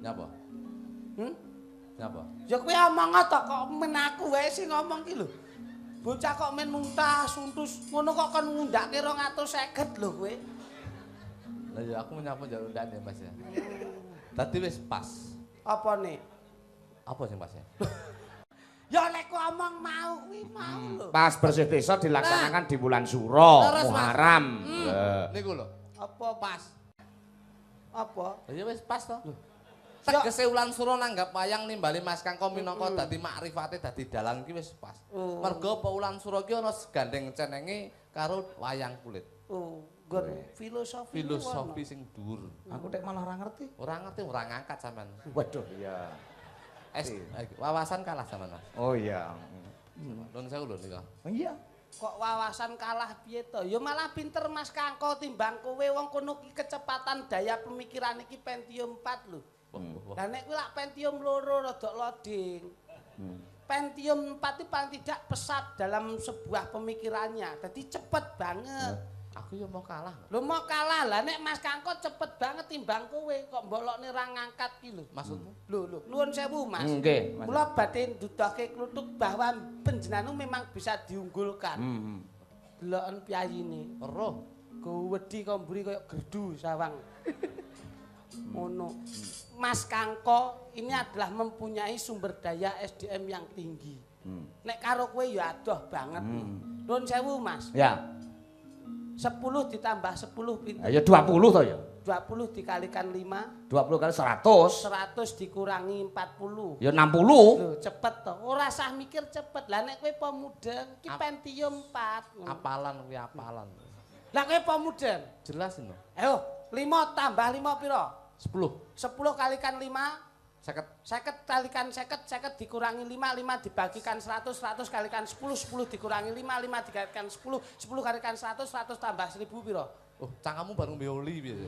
Nyapa? Nyapa? Ya kowe omong to kok men aku wae sing ngomong ki lho. Bocah kok men muntah suntus ngono kok kon ngundake 250 lho kowe. Lah ya aku nyapa njaluk ndane Mas ya. Tadi wis pas. Apa nih? Apa sing pas ya? Ya lek omong mau kuwi mau lho. Pas bersih desa dilaksanakan di bulan Suro, Muharram. Niku lho. Apa pas? Apa? Ya wis pas to. Tegese Wulan Suro nanggap wayang nimbali Mas Kangko minangka dadi makrifate dadi dalang ki wis pas. Mergo apa Wulan Suro ki ana gandeng cenenge karo wayang kulit. Oh, nggon filosofi. Filosofi sing dhuwur. Aku tek malah ora ngerti. Ora ngerti, ora ngangkat sampean. Waduh, iya. Wawasan kalah sampean Mas. Oh iya. Nuwun sewu lho nika. Oh iya. Kok wawasan kalah piye to? Ya malah pinter Mas Kangko timbang kowe wong kono ki kecepatan daya pemikiran iki Pentium 4 lho. Lah nek kuwi lak Pentium 2 rada loading. Pentium 4 itu paling tidak pesat dalam sebuah pemikirannya. Jadi cepet banget. Aku ya mau kalah. Lho mau kalah lah nek Mas Kangko cepet banget timbang kowe kok mbolokne ra ngangkat ki lho. Maksudmu? Lho, nuwun sewu Mas. Nggih, Mas. Kula badhe nduduhke kluthuk bahwa panjenengan memang bisa diunggulkan. Deloken piyayine. Roh. Go wedi kok mburi kaya gerdu sawang. Ngono. Mas Kangko ini adalah mempunyai sumber daya SDM yang tinggi. Nek karo kowe ya adoh banget. Nuwun sewu Mas. Ya. 10 ditambah 10 pinten? Ya 20 to ya. 20 dikalikan 5. 20 kali 100. 100 dikurangi 40. Ya 60. Loh, cepet to. Ora usah mikir cepet. Lah nek kowe pemuda iki Pentium 4. Apalan kuwi apalan. Lah kowe pemuda. Jelasin lho. Ayo, 5 tambah 5 piro? 10. 10 kalikan 5 50. 50 kalikan 50, 50 dikurangi 5, 5 dibagikan 100, 100 kalikan 10, 10 dikurangi 5, 5 dikalikan 10, 10 kalikan 100, 100 tambah 1000 piro? Oh, cangkamu bareng bioli piye?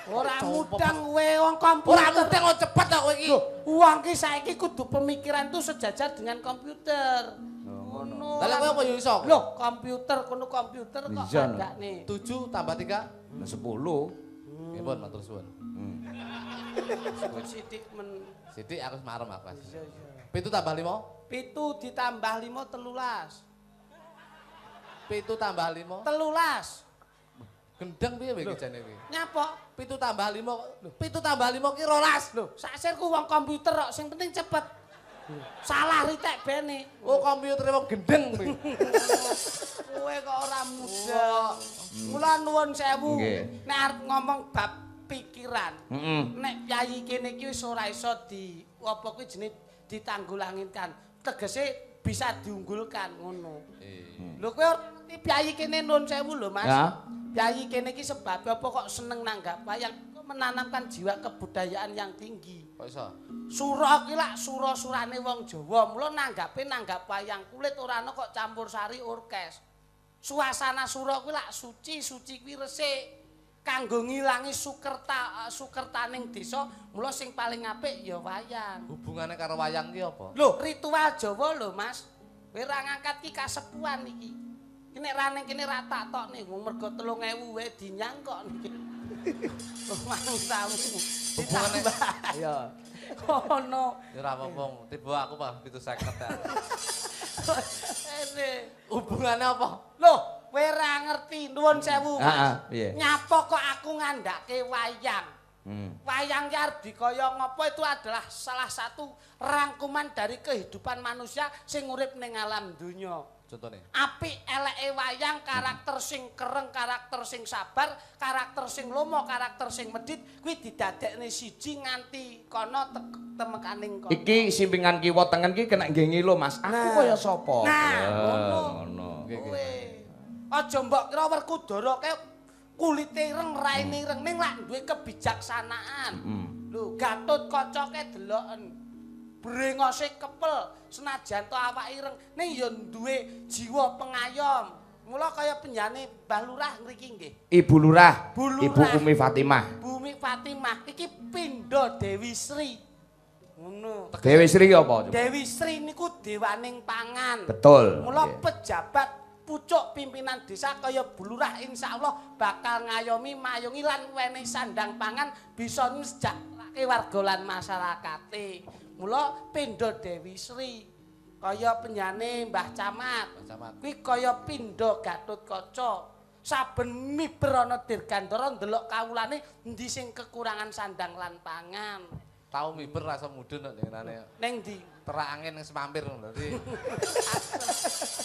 Ora mudang kowe wong komputer. Ora mudang kok cepet kok kowe iki. Loh, wong ki saiki kudu pemikiran tuh sejajar dengan komputer. Ngono. Lah kowe apa yo iso? Loh, komputer kono komputer kok andakne. 7 tambah 3 10. Nggih pun matur suwun. Sithik men. Sithik aku marem aku. 7 tambah 5? 7 ditambah 5 13. 7 tambah 5? 13. Gendeng piye kowe iki jane iki? Nyapa? 7 tambah 5. 7 tambah 5 ki 12. Lho, saksirku wong komputer kok sing penting cepet. Salah ritek bene. Oh, komputer wong gendeng kowe. Kowe kok ora muda. Mula nuwun sewu. Nggih. Nek arep ngomong bab pikiran. Nek piyayi kene iki wis ora iso apa kuwi jenenge ditanggulangkan. Tegese bisa diunggulkan ngono. Lho kowe ngerti piyayi kene nuwun sewu lho Mas. Ya. Piyayi kene iki sebab apa kok seneng nanggap wayang menanamkan jiwa kebudayaan yang tinggi. Kok iso? Sura ki lak sura-surane wong Jawa, mula nanggap wayang kulit ora ana kok campur sari orkes. Suasana sura kuwi lak suci kuwi resik. Kanggo ngilangi sukertaning desa, mula sing paling apik ya wayang. Hubungane karo wayang ki apa? Lho, ritual Jawa lho, Mas. Kowe ra ngangkat ki kasepuhan iki. Ki nek ra ning kene ra tak tokne, wong mergo 3000 wae dinyang kok niki. Oh, mangsamu. Hubungane Iya. Kono. ya ora apa-apa, tiba aku Pak 750 ya. Ene. Hubungane apa? Loh, kowe ra ngerti, nuwun sewu, Mas. Piye? Nyapa kok aku ngandake wayang? Wayang ki arep dikaya ngapa itu adalah salah satu rangkuman dari kehidupan manusia sing urip ning alam donya. Contone. Apik eleke wayang, karakter sing kereng, karakter sing sabar, karakter sing lomo, karakter sing medhit kuwi didadekne siji nganti kono temekaning kono. Iki simpingan kiwa tengen ki kena nggih ngilo Mas. Aku kaya sapa? Nah, ngono. Kowe aja mbok kira Werkudara kae kulite ireng, raine ireng ning lak duwe kebijaksanaan. Lho, Gatotkaca deloken. Brengose kepel, senajan to awake ireng ning ya duwe jiwa pengayom. Mula kaya penjane Mbah Lurah ngriki nggih. Ibu Lurah, Bu Lurah. Ibu Umi Fatimah. Bumi Fatimah iki pindha Dewi Sri. Ngono. Dewi Sri apa? Dewi Sri niku dewaning pangan. Betul. Mula Nggih. pejabat pucuk pimpinan desa kaya Bu Lurah insyaallah bakal ngayomi mayungi lan wenehi sandang pangan bisa njejakke nyenengake warga lan masyarakate. Mula pindha Dewi Sri kaya penyane Mbah Camat. Kuwi kaya pindha Gatotkaca. Saben miber ana Dirgantara ndelok kawulane endi sing kekurangan sandang lan pangan. Tau miber rasa mudun nek ngene. Ning ndi? Terak angin ning semampir dadi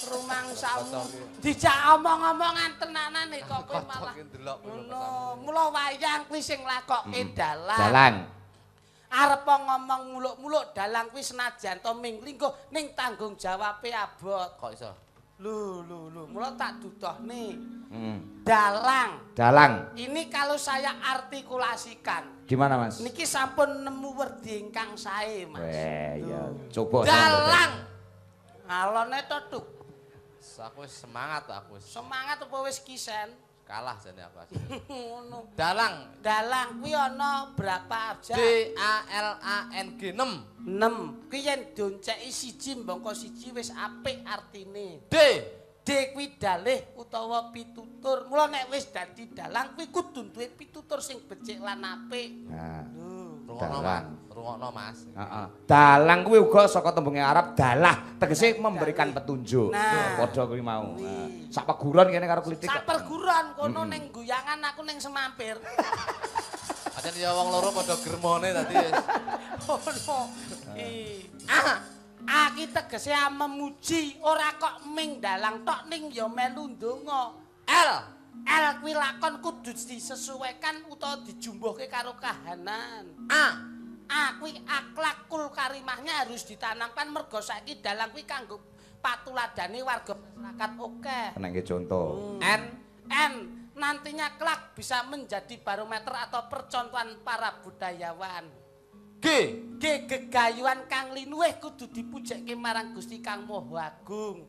rumangsamu. Dijak omong-omongan tenanan kok kowe malah. Ngono, mula wayang kuwi sing lakoke dalang. Dalang. Arep ngomong muluk-muluk dalang kuwi senajan to minglingkuh ning tanggung jawabe abot. Kok iso? Lho, mula tak dudohne. Hmm. Dalang. Dalang. Ini kalau saya artikulasikan. Gimana, Mas? Niki sampun nemu werdi ingkang sae, Mas. Ya, coba. Dalang. Alone to, Tuk. Aku wis semangat aku wis. Semangat apa wis kisen? Kalah jane aku asli. Ngono. Dalang. Dalang kuwi ana berapa abjad? D A L A N G 6. 6. Kuwi yen donceki siji mbangka siji wis apik artine. D. D kuwi dalih utawa pitutur. Mula nek wis dadi dalang kuwi kudu duwe pitutur sing becik lan apik. Nah, Rungokno Mas. heeh. Dalang kuwi uga saka tembunge Arab dalah, tegese memberikan petunjuk. Nah. Padha kuwi mau. Sak peguron kene karo klitik. Sak perguruan kono ning guyangan aku ning semampir. Ajan ya wong loro padha germone tadi wis. Ono. Aki tegese memuji ora kok ming dalang tok ning ya melu ndonga. L kuwi lakon kudu disesuaikan utawa dijumbuhke karo kahanan. A kuwi akhlak kul karimahnya harus ditanamkan mergo saiki dalang kuwi kanggo patuladane warga masyarakat akeh. Nek contoh. N nantinya kelak bisa menjadi barometer atau percontohan para budayawan. G gegayuhan kang linuwih kudu dipujekke marang Gusti Kang Maha Agung.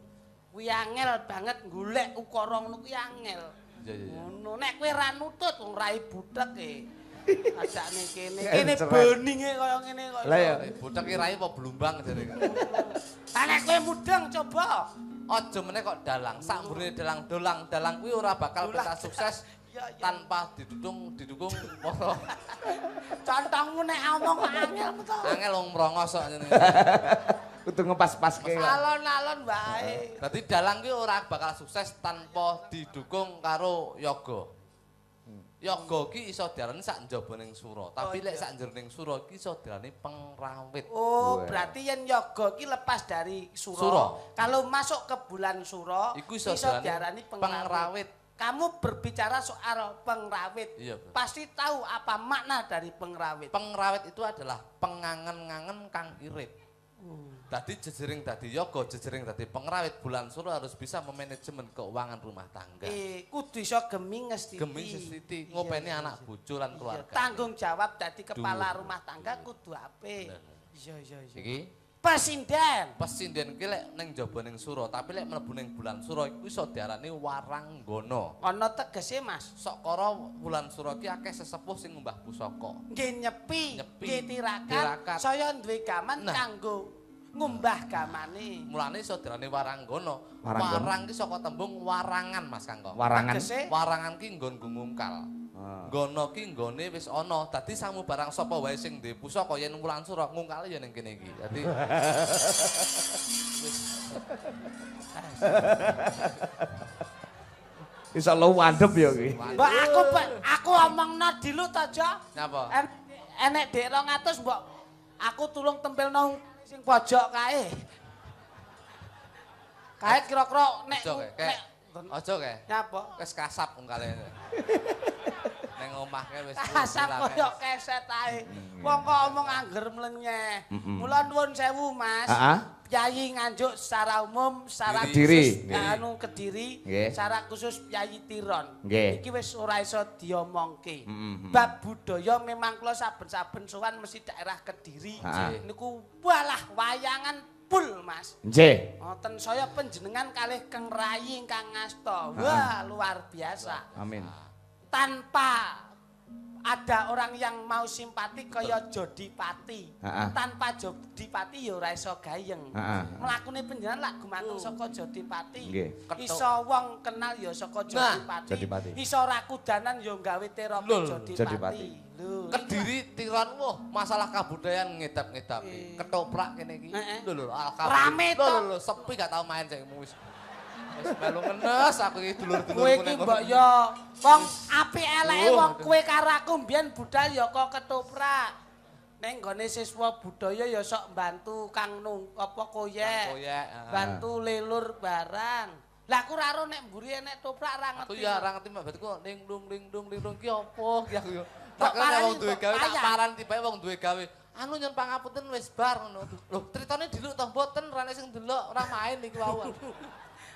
Kuwi angel banget golek ukara ngono kuwi angel. Ngono nek kowe ra nutut wong rai butek Ajane kene beninge kaya ngene kok. Lah ya butek ki rai apa blumbang jare. Lah nek kowe mudeng coba. Aja meneh kok dalang, sakmbune dalang-dolang, dalang kuwi ora bakal bisa sukses tanpa didukung para. Contohmu nek omong kok angel to. Angel wong mrongos kok ngene. kudu ngepas-paske. Alon-alon wae. Dadi dalang ki ora bakal sukses tanpa didukung karo yoga. Yoga ki iso diarani sak njabaning sura, tapi lek sak njeroning sura ki iso diarani pengrawit. Oh, berarti yen yoga ki lepas dari sura. Kalau masuk ke bulan sura, iku iso diarani pengrawit. Kamu berbicara soal pengrawit. Iya, pasti tahu apa makna dari pengrawit. Pengrawit itu adalah pengangen-ngangen kang irit. Tadi jejering tadi yoga, jejering tadi pengrawit, bulan sura harus bisa memanajemen keuangan rumah tangga. Kudu iso geming ngestiti. Geming ngestiti, ngopeni anak bojo lan keluarga. Tanggung jawab dadi kepala rumah tangga kudu apik. Iya. Iki Pesinden ki lek ning jaba ning sura, tapi lek mlebu ning bulan sura iku iso diarani waranggana. Ana tegese, Mas. Sakara bulan sura ki akeh sesepuh sing ngumbah pusaka. Nggih nyepi, nggih tirakat. Tirakat. Saya duwe gaman kanggo ngumbah gamane. Mulane iso diarani waranggana. Warang ki saka tembung warangan, Mas Kangkong. Warangan. Warangan ki nggon ngungkal. Nggono ki nggone wis ana. Dadi samu barang sapa wae sing duwe pusaka yen wulan sura ngungkale ya ning kene iki. Dadi Iso lu wandep ya iki. Mbak aku omongno dilu to, Jo. Napa? Enek Dek 200 mbok aku tulung tempelno sing pojok kae. Kae kira-kira nek Aja kae. Nyapa? Wis kasap ungkale. Ning omah kae wis kasap koyo keset ae. Wong kok omong angger mlenyeh. Mula nuwun sewu, Mas. Pyayi nganjuk secara umum, secara Kediri, anu Kediri, secara khusus Pyayi Tiron. Iki wis ora iso diomongke. Bab budaya memang kula saben-saben sowan mesti daerah Kediri. Niku walah wayangan full, Mas. Nggih. Ngoten saya panjenengan kalih Kang Rayi ingkang ngasta. Wah, luar biasa. Amin. Tanpa ada orang yang mau simpati kaya Jodipati. Heeh. Tanpa Jodipati ya ora iso gayeng. Heeh. Mlakune panjenengan lak gumantung saka Jodipati. Nggih. Iso wong kenal ya saka Jodipati. Jodipati. Iso rakudanan ya gawe terope Lho, Jodipati. Jodipati. Lho. Kediri Tiron wah masalah kabudayaan ngedap-ngedapi. Ketoprak kene iki. Lho Rame to. Lho sepi gak tau main sing wis. Wis melu ngenes aku iki dulur-dulurku Kowe iki mbok ya wong apik eleke wong kowe karo aku mbiyen budal ya kok ketoprak. Ning gone siswa budaya ya sok mbantu Kang apa koyek. Bantu lelur barang. Lah aku ora ro nek mburi enek toprak ora ngerti. Aku ya ora ngerti mbak batku ning dung ki apa ki aku ya. Kok Tak parani, wong duwe kok gawe tak payah? paran tibae wong duwe gawe. Anu nyun pangapunten wis bar ngono. Lho critane diluk to mboten rene sing delok ora main iki wau.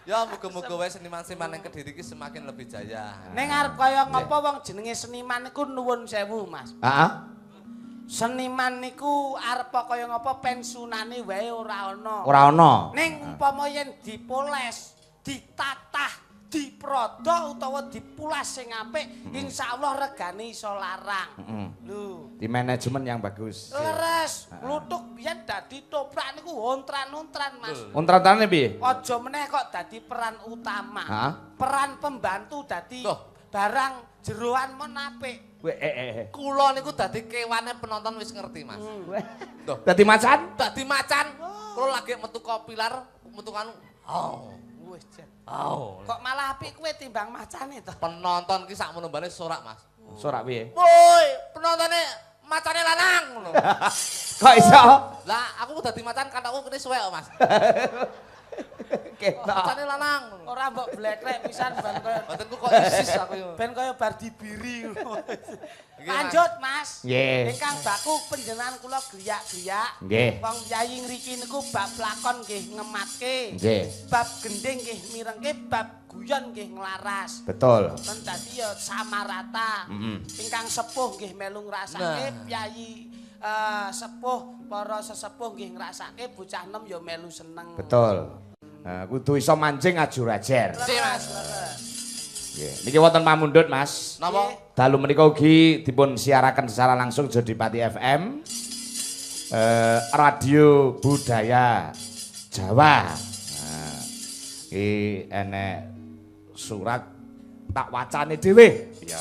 Ya muga-muga wae seniman-seniman ning Kediri iki semakin lebih jaya. Ning arep kaya ngapa wong jenenge seniman niku nuwun sewu, Mas. Heeh. Seniman niku arep kaya ngapa pensiunane wae ora ana. Ora ana. Ning umpama yen dipoles, ditatah, diprodo utawa dipulas sing apik, insyaallah regane iso larang. Lho, Di manajemen yang bagus. leres, lutuk biyen dadi toprak niku ontran-ontran, Mas. Untran-untranane piye? Aja meneh kok dadi peran utama. Hah? Peran pembantu dadi Loh. barang jeroan men apik. Kula niku dadi kewane penonton wis ngerti, Mas. Loh, Dadi macan? dadi macan. Kula lagi metu kopilar, metu anu. Oh. Wis jan. Oh. Kok malah apik kowe timbang macane to? Penonton ki sak menumbane sorak, Mas. Sorak piye? Woi, penontone macane lanang ngono. Kok iso? Lah, aku dadi macan kanthakku kene suwek kok, Mas. Ketok. Macane lanang ngono. Ora mbok blekrek pisan ben kaya Badanku kok isis aku yo. ben kaya bar dibiri. Nggih, Lanjut, Mas. Nggih. Ingkang baku panjenengan kula griyak-griyak. Nggih. Wong yayi ngriki niku bab lakon nggih ngematke. Nggih. Bab gending nggih mirengke, bab guyon nggih nglaras. Betul. Ten dadi ya samarata. Ingkang sepuh nggih melu ngrasake, yayi sepuh para sesepuh nggih ngrasake, bocah enom ya melu seneng. Betul. Kudu iso mancing ajur-ajer. Leres, leres. Nggih. Niki wonten pamundhut, Mas. Napa? Dalu menika ugi dipun siaraken secara langsung Jodipati FM. Radio Budaya Jawa. Nah, iki enek surat tak wacane dhewe. Ya.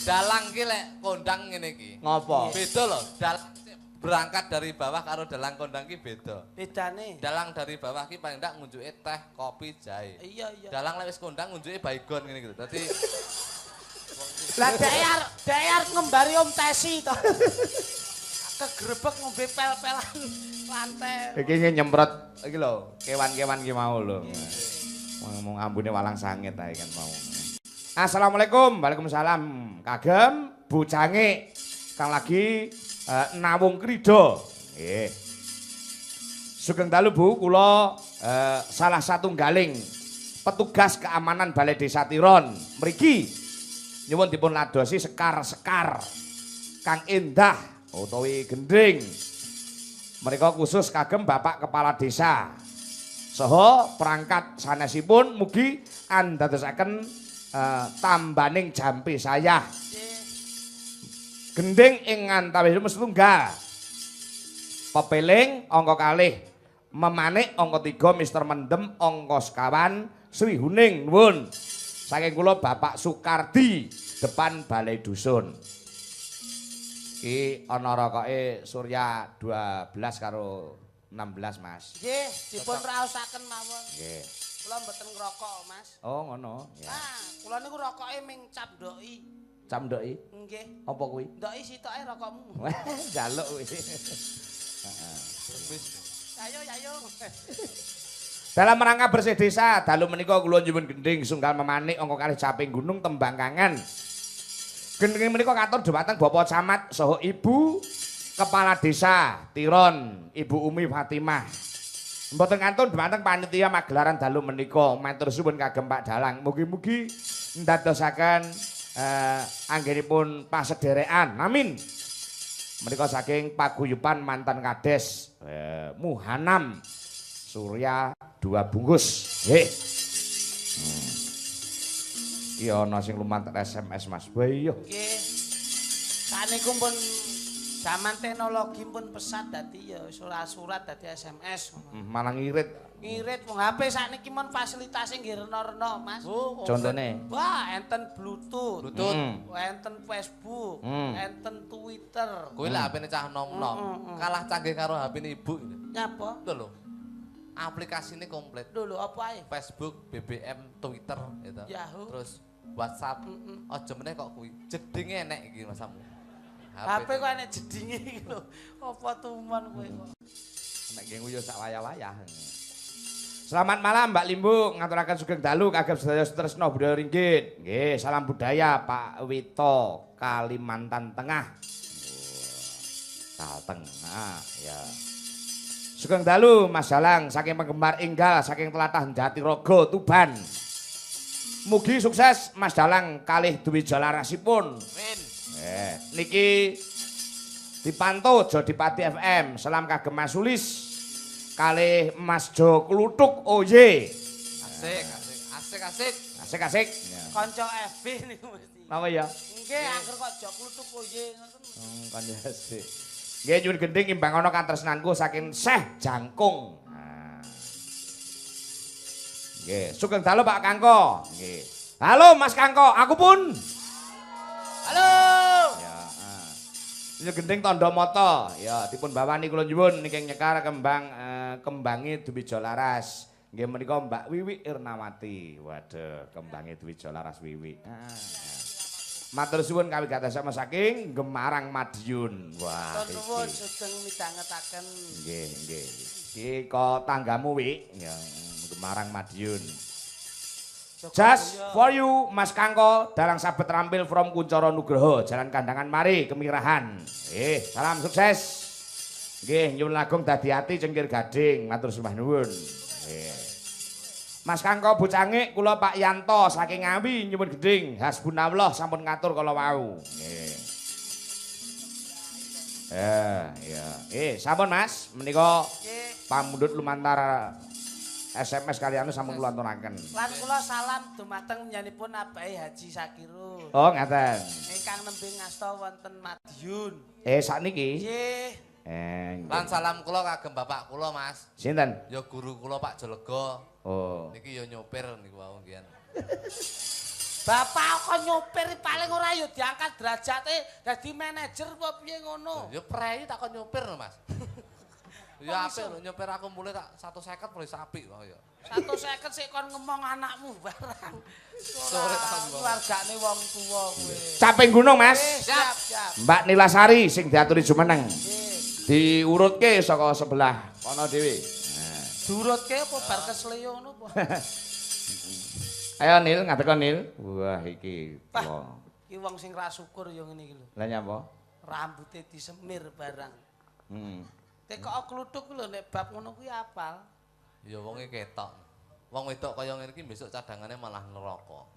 Dalang ki lek kondang ngene iki. Ngopo? Beda lho, dalang berangkat dari bawah karo dalang kondang ki beda. Bedane. Dalang dari bawah ki paling ndak ngunjuke teh, kopi, jahe. Iya, iya. Dalang lek wis kondang ngunjuke baygon ngene gitu. Dadi Lah dhek ngembari Om Tesi to. Kegrebek ngombe pel-pelan lantai. Iki nyemprot iki lho, kewan-kewan ki mau lho. Ngomong ambune walang sangit ae kan mau. Assalamualaikum, waalaikumsalam. Kagem bucange kang lagi nawung krida. Nggih. Sugeng dalu Bu, kula salah satunggaling petugas keamanan Balai Desa Tiron. Mriki nyuwun dipun ladosi sekar-sekar kang endah utawi gending. Mereka khusus kagem Bapak Kepala Desa. Saha perangkat sanesipun mugi andadosaken tambaning jampi saya. Gending ing antawis setunggal. Pepeling angka kalih, memanik angka 3, Mister Mendem angka sekawan, Sri Huning nuwun. Saking kula Bapak Sukardi depan Balai Dusun. Iki ana rokoke Surya 12 karo 16, Mas. Nggih, dipun raosaken mawon. Nggih. Kula mboten ngrokok, Mas. Oh, ngono. Ya. Ah, kula niku rokoke ming cap ndoki. Cam ndoki. Nggih. Apa kuwi? Ndoki sitoke rokokmu. Wah, njaluk kuwi. Ayo, ayo. Dalam rangka bersih desa, dalu menika kula nyuwun gending sunggal memanik angka kalih caping gunung tembang kangen. Gending menika katur dhumateng Bapak Camat saha Ibu Kepala Desa Tiron, Ibu Umi Fatimah. Mboten kantun dhumateng panitia magelaran dalu menika matur suwun kagem Pak Dalang. Mugi-mugi ndadosaken anggenipun pasederekan. Amin. Menika saking paguyuban mantan kades Muhanam Surya 2 bungkus. Nggih. Iya ana sing lumantar SMS Mas. Wah iya. Nggih. Sakniku pun zaman teknologi pun pesat dadi ya surat dadi SMS ngono. Malah ngirit. Ngirit wong HP sakniki mon fasilitasé nggih rena-rena, Mas. Contone. Wah, enten Bluetooth. Enten Facebook, Hmm. enten Twitter. Kuwi lah HP-ne cah nom-nom. Kalah canggih karo HP-ne ibu. Nyapa? Lho lho. Aplikasine komplit. Lho apa ae? Facebook, BBM, Twitter gitu. Yahoo. Terus WhatsApp. Aja meneh kok kuwi. Jedinge enek iki masamu. HP kok enek jedinge iki lho. Apa tuman kowe kok? Nek nggih nguyu sak wayah-wayah. Selamat malam Mbak Limbu, ngaturaken sugeng dalu kagem sedaya tresna budaya ringgit. Nggih, salam budaya Pak Wito, Kalimantan Tengah. Kalteng. Nah, ya. Sugeng dalu Mas Dalang saking penggemar enggal saking tlatah Jatirogo Tuban. Mugi sukses Mas Dalang kalih duwi jalarasipun. Min. Niki dipantau Jodipati FM. Salam kagem Mas Sulis. Kalih Mas Jo Kluthuk oye. Asik, asik, asik, asik. Asik. Kanca FB niku mesti. Napa ya? Nggih, angger kok jok kluthuk koye ngoten. Kanca asik. Nggih nyuwun gending imbang ana katresnanku saking Syekh Jangkung. Nah. Nggih, sugeng dalu Pak Kangko. Nggih. Halo Mas Kangko, aku pun. Halo. Ya, nyuwun gending tandha mata. Ya, dipun bawani kula nyuwun niki nyekar kembange Duwijo Laras. Nggih menika Mbak Wiwi Irnawati. Waduh, kembange Duwijo Laras Wiwi. Matur suwun kawigatosipun saking Gemarang Madiun. Wah, Nuwun sedeng midhangetaken. nggih, nggih. Iki kok tanggamu Wi, ya Gemarang Madiun. Just for you Mas Kangko, dalang sabet rampil from Kuncoro Nugroho, Jalan Kandangan Mari, Kemirahan. Salam sukses. Nggih, nyuwun lagung dadi ati cengkir gading, matur sembah nuwun. Mas Kangko Bucangik, kula Pak Yanto saking Ngawi nyuwun geding, hasbunallah sampun ngatur kala wau. Nggih. Sampun Mas, menika pamundhut lumantar SMS kalian sampun kula aturaken. Lan kula salam dumateng nyanipun Abahe Haji Sakirun. Oh, ngaten. Ingkang nembe ngasta wonten Madiun. Sakniki. Nggih. Lan salam kula kagem bapak kula, Mas. Sinten? Ya guru kula Pak Jolega. Oh. Niki ya nyopir niku wau nggih. Bapak kok nyopir paling ora ya diangkat derajate dadi manajer apa piye ngono? Ya prei tak kok nyopir lho, Mas. Ya apik lho nyopir aku mulai tak 150 wis apik kok ya. 150 sik kon ngomong anakmu barang. Sore tak ngomong. Keluargane wong tuwa kowe. Caping gunung, Mas. Siap, siap. Mbak Nilasari sing diaturi jumeneng. Nggih. Diurutke saka sebelah kono dhewe. Durutke apa bar kesleo ngono apa? Ayo Nil, ngateko Nil. Wah, iki. Wah, iki wong sing ra syukur ya ngene iki lho. Lah nyapa? Rambute disemir barang. Hmm. Tekok kluthuk lho nek bab ngono kuwi apal. Ya wonge ketok. Wong wedok kaya ngene iki besok cadangane malah neraka.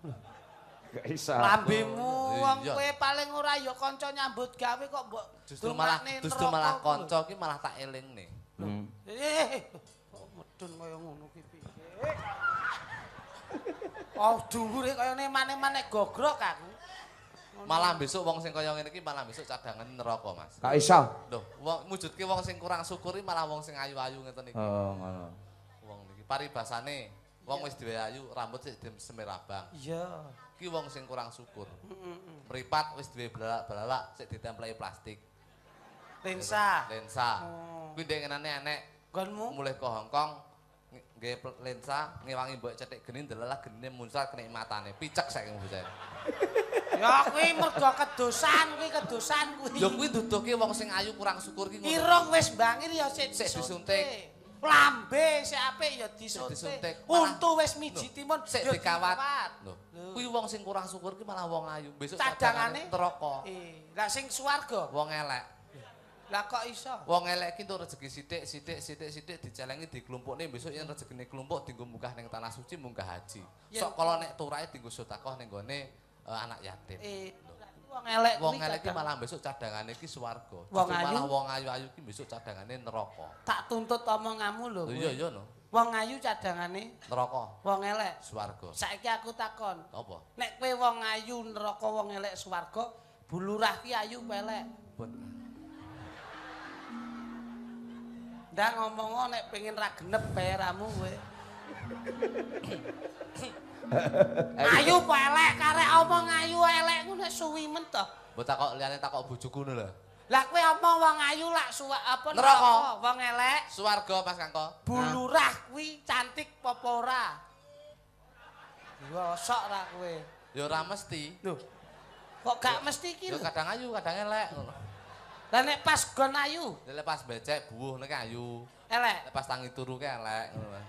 Gak iso. Lambemu wong Iya. kowe paling ora ya kanca nyambut gawe kok mbok Justru malah neraka kuwi. kanca iki malah tak elingne. Kok medun kaya ngono ki piye? Oh, dhuwure kaya nemane-mane gogrok aku. Malah besok wong sing kaya ngene iki malah besok cadangane neraka, Mas. Gak iso. Lho, wong mujudke wong sing kurang syukuri malah wong sing ayu-ayu ngeten iki. Oh, ngono. Wong niki paribasane wong wis duwe ayu, rambut sik disemir abang. Iya. Iki wong sing kurang syukur. Mripat wis duwe belalak sik ditempleki plastik. Lensa. Lensa. Oh. Kuwi ndek ngenane enek Gonmu? mulih ke Hongkong nggih lensa ngewangi mbok cetik geni ndelalah genine muncrat kena matane. Picek saiki bocah. Ya kuwi mergo kedosan kuwi. Lho kuwi duduhke wong sing ayu kurang syukur ki ngono. Irung wis bangir ya sik Sik disuntik. Lambe sik apik ya disuntik. Disuntik. Untu wis miji timun Sik ya dikawat. dikawat. Lho, kuwi wong sing kurang syukur ki malah wong ayu. Besok Cadangane? neraka. Lah sing swarga. Wong elek. Lah kok iso? Wong elek ki entuk rezeki sithik dicelengi diklumpukne besok yen rezekine klumpuk dienggo munggah ning tanah suci munggah haji. Yen- Sok kala nek turahe dienggo sedekah ning gone anak yatim. Wong elek Wong kuwi elek ki kadang malah besok cadangane ki swarga. Wong Justru ayu? malah wong ayu-ayu ki besok cadangane neraka. tak tuntut omonganmu lho. Lho iya iya no. Wong ayu cadangane Neraka, wong elek. swarga. Saiki aku takon. Apa? Nek kowe wong ayu neraka wong elek swarga, bulurah ki ayu apa elek? Ndak ngomong nek pengen ra genep bayaramu kowe. Ayu apa elek karek omong ayu elek ku nek suwi men to. Mbok takok liyane takok bojoku ngono lho. Lah kowe omong wong ayu lak apa Neraka. wong elek Swarga Mas Kangko. bulurah kuwi cantik apa ora? Gosok ra kowe. Ya ora mesti. Lho. Kok gak mesti iki Ya lho. kadang ayu, kadang elek ngono. Lah nek pas gon ayu, Nek pas becek buuh nek ayu. elek. Nek pas tangi turu ke elek ngono.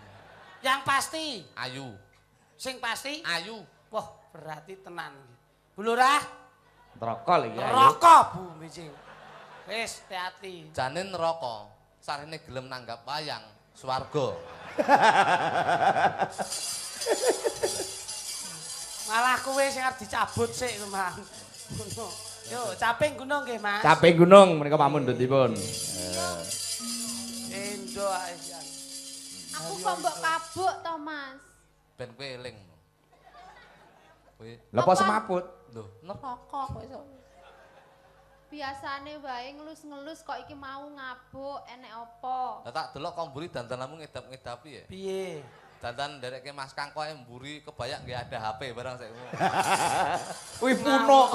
Yang pasti, Ayu. sing pasti. Ayu. Wah, berarti tenan. Bulurah, Neraka lho iki. ayo. neraka Bu Mijing. Wis, hati-hati. Jane neraka, sarene gelem nanggap wayang, swarga. Malah kowe sing arep dicabut sik, Mang. Ngono. Yo, caping gunung nggih, Mas. Caping gunung menika pamundhutipun. Endo ae jan. Aku kok mbok kabuk to, Mas. Ben kowe eling. Kowe Lah apa Apa? semaput? lho, neraka kowe iso. Biasane wae ngelus-ngelus kok iki mau ngabuk enek apa? Lah tak delok kok mburi dandananmu ngedap-ngedapi ya. Piye? Dandan nderekke Mas Kangko ae mburi kebayak nggih ada HP barang sik. Wih puno.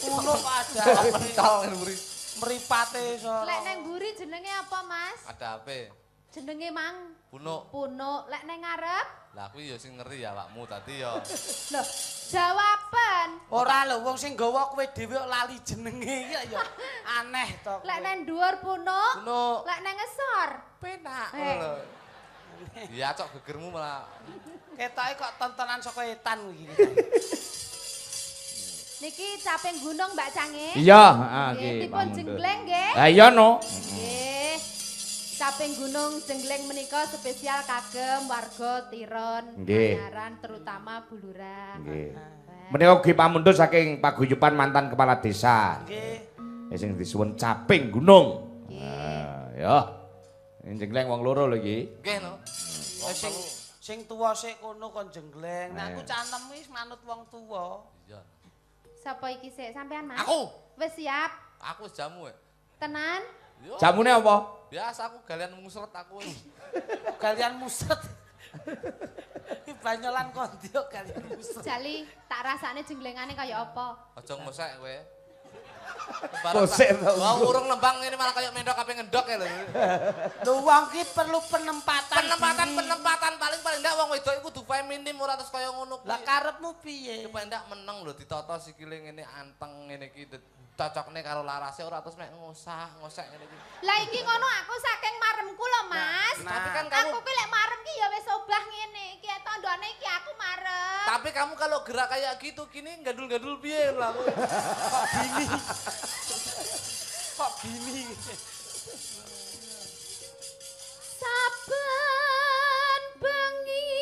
Kulo kok ada Pentol mburi. mripate iso. Lek neng mburi jenenge apa, Mas? Ada HP. Jenenge Mang Puno. Puno. Lek neng ngarep? Lah kuwi ya sing ngeri ya awakmu tadi ya. Loh, jawaban. Ora lho wong sing nggawa kowe dhewe kok lali jenenge ya ya. Aneh to. Lek neng dhuwur Puno. Puno. Lek neng ngesor. Penak Eh. ngono lho. Iya cok gegermu malah. Ketoke kok tontonan saka etan iki. Niki caping gunung Mbak Cange. Iya, heeh Nggih, nggih. dipun jenggleng nggih. Lah iya no. Nggih. Caping gunung jenggleng menika spesial kagem warga Tiron, Nggih. Anyaran terutama Bulurah. Nggih. Menika ugi pamundhut saking paguyuban mantan kepala desa. Nggih. Sing disuwun caping gunung. Nggih. Nah, ya. Jengleng wong loro lho iki. Nggih no. Sing tuwa sik kono kon jenggleng. Nek aku Eh. canem wis manut wong tuwa. Iya. Sapa iki sik sampean, Mas? Aku. Wis siap? Aku jamu ya. Tenan? Yo. Jamune apa? Biasa aku galian musret aku. Kalian muset. Iki banyolan kondio kalian muset. Jali tak rasane jenglengane kaya apa? Aja ngosek kowe. Ngosek tau. Wah, urung nembang ini malah kayak mendok apa ngendok ya lho. Lho wong ki perlu penempatan. Penempatan paling ndak wong wedok iku kudu feminim ora terus kaya ngono kuwi. Lah karepmu piye? Supaya ndak meneng lho ditata sikile ngene anteng ngene iki cocokne karo larase ora terus mek ngosek ngene iki. Lah iki ngono aku saking maremku lho, Mas. Nah. Tapi kan kamu Aku ki lek marem ki ya wis obah ngene. Iki tandane iki aku marem. tapi kamu kalau gerak kayak gitu kini gandul-gandul piye lah kowe. Kok gini? Kok gini? Saben bengi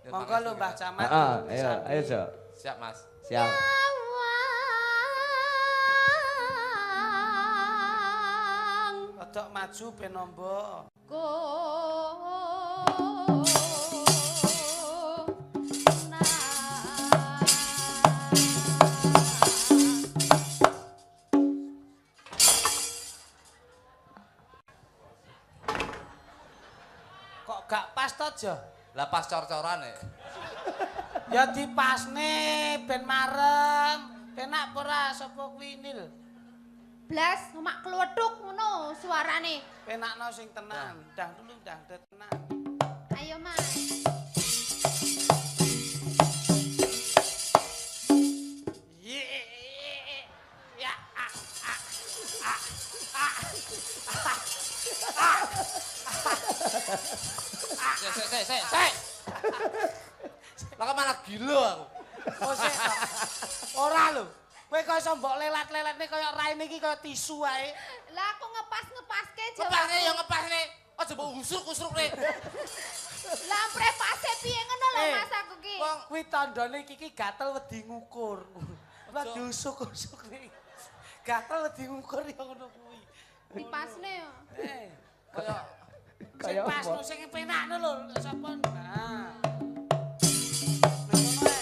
Monggo lho Mbah Camat. Heeh, ayo ayo, Jo. Siap, Mas. Siap. Awang Rodok maju ben nombo. Kok gak pas to, Jo? Lah pas cor-corane. Ya dipasne ben marem. Penak apa ora sapa kuwi Nil? Blas mak kluthuk ngono suarane. Penakno sing tenan. Ndang dulu ndang tenan. Ayo, Mas. Ya. Sik. Lah kok malah gila aku. Oh sik. Ora lho. Kowe kok iso mbok lelat-lelatne kaya raine iki kaya tisu ae. Lah aku ngepas-ngepaske Ngepasne ya ngepasne. Aja mbok usruk-usrukne. Lah prepase piye ngono lho Eh, Mas aku ki. Wong kuwi tandane iki gatel wedi ngukur. Apa diusuk-usuk nih. Gatel wedi ngukur ya ngono kuwi. Dipasne yo. Kaya sing pas lho sing penak lho sapa. Nah. Ngono ae.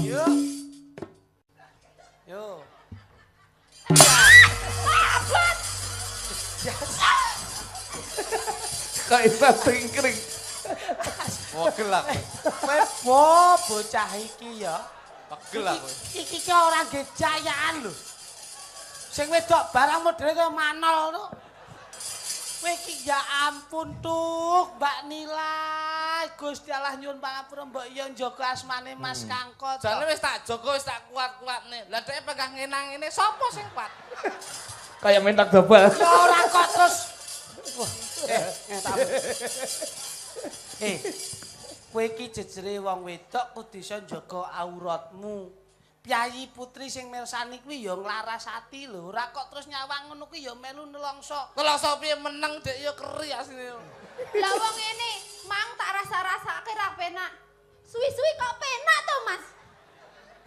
Yo. Yo. Kok iso kring-kring. Wogel aku. Kowe bocah iki ya. Pegel aku. Iki ki ora gejayaan lho. Sing wedok barang modele kaya manol to. Kowe iki ya ampun Tuk, Mbak Nila. Gusti Allah nyuwun pangapura mbok iya njaga asmane Mas Kangkot. Jane wis tak jaga wis tak kuat-kuatne. Lah dhek pegang ngenang ngene sapa sing kuat? Kayak mentak dobel. Ya ora kok terus. Wah, kowe iki jejere wong wedok kudu iso njaga auratmu. Piyayi putri sing mirsani kuwi ya nglarasati lho, ora kok terus nyawang ngono kuwi ya melu nelongso. Nelongso piye meneng dhek ya keri asline. Lah wong ngene, mang tak rasa-rasake ra penak. Suwi-suwi kok penak to, Mas?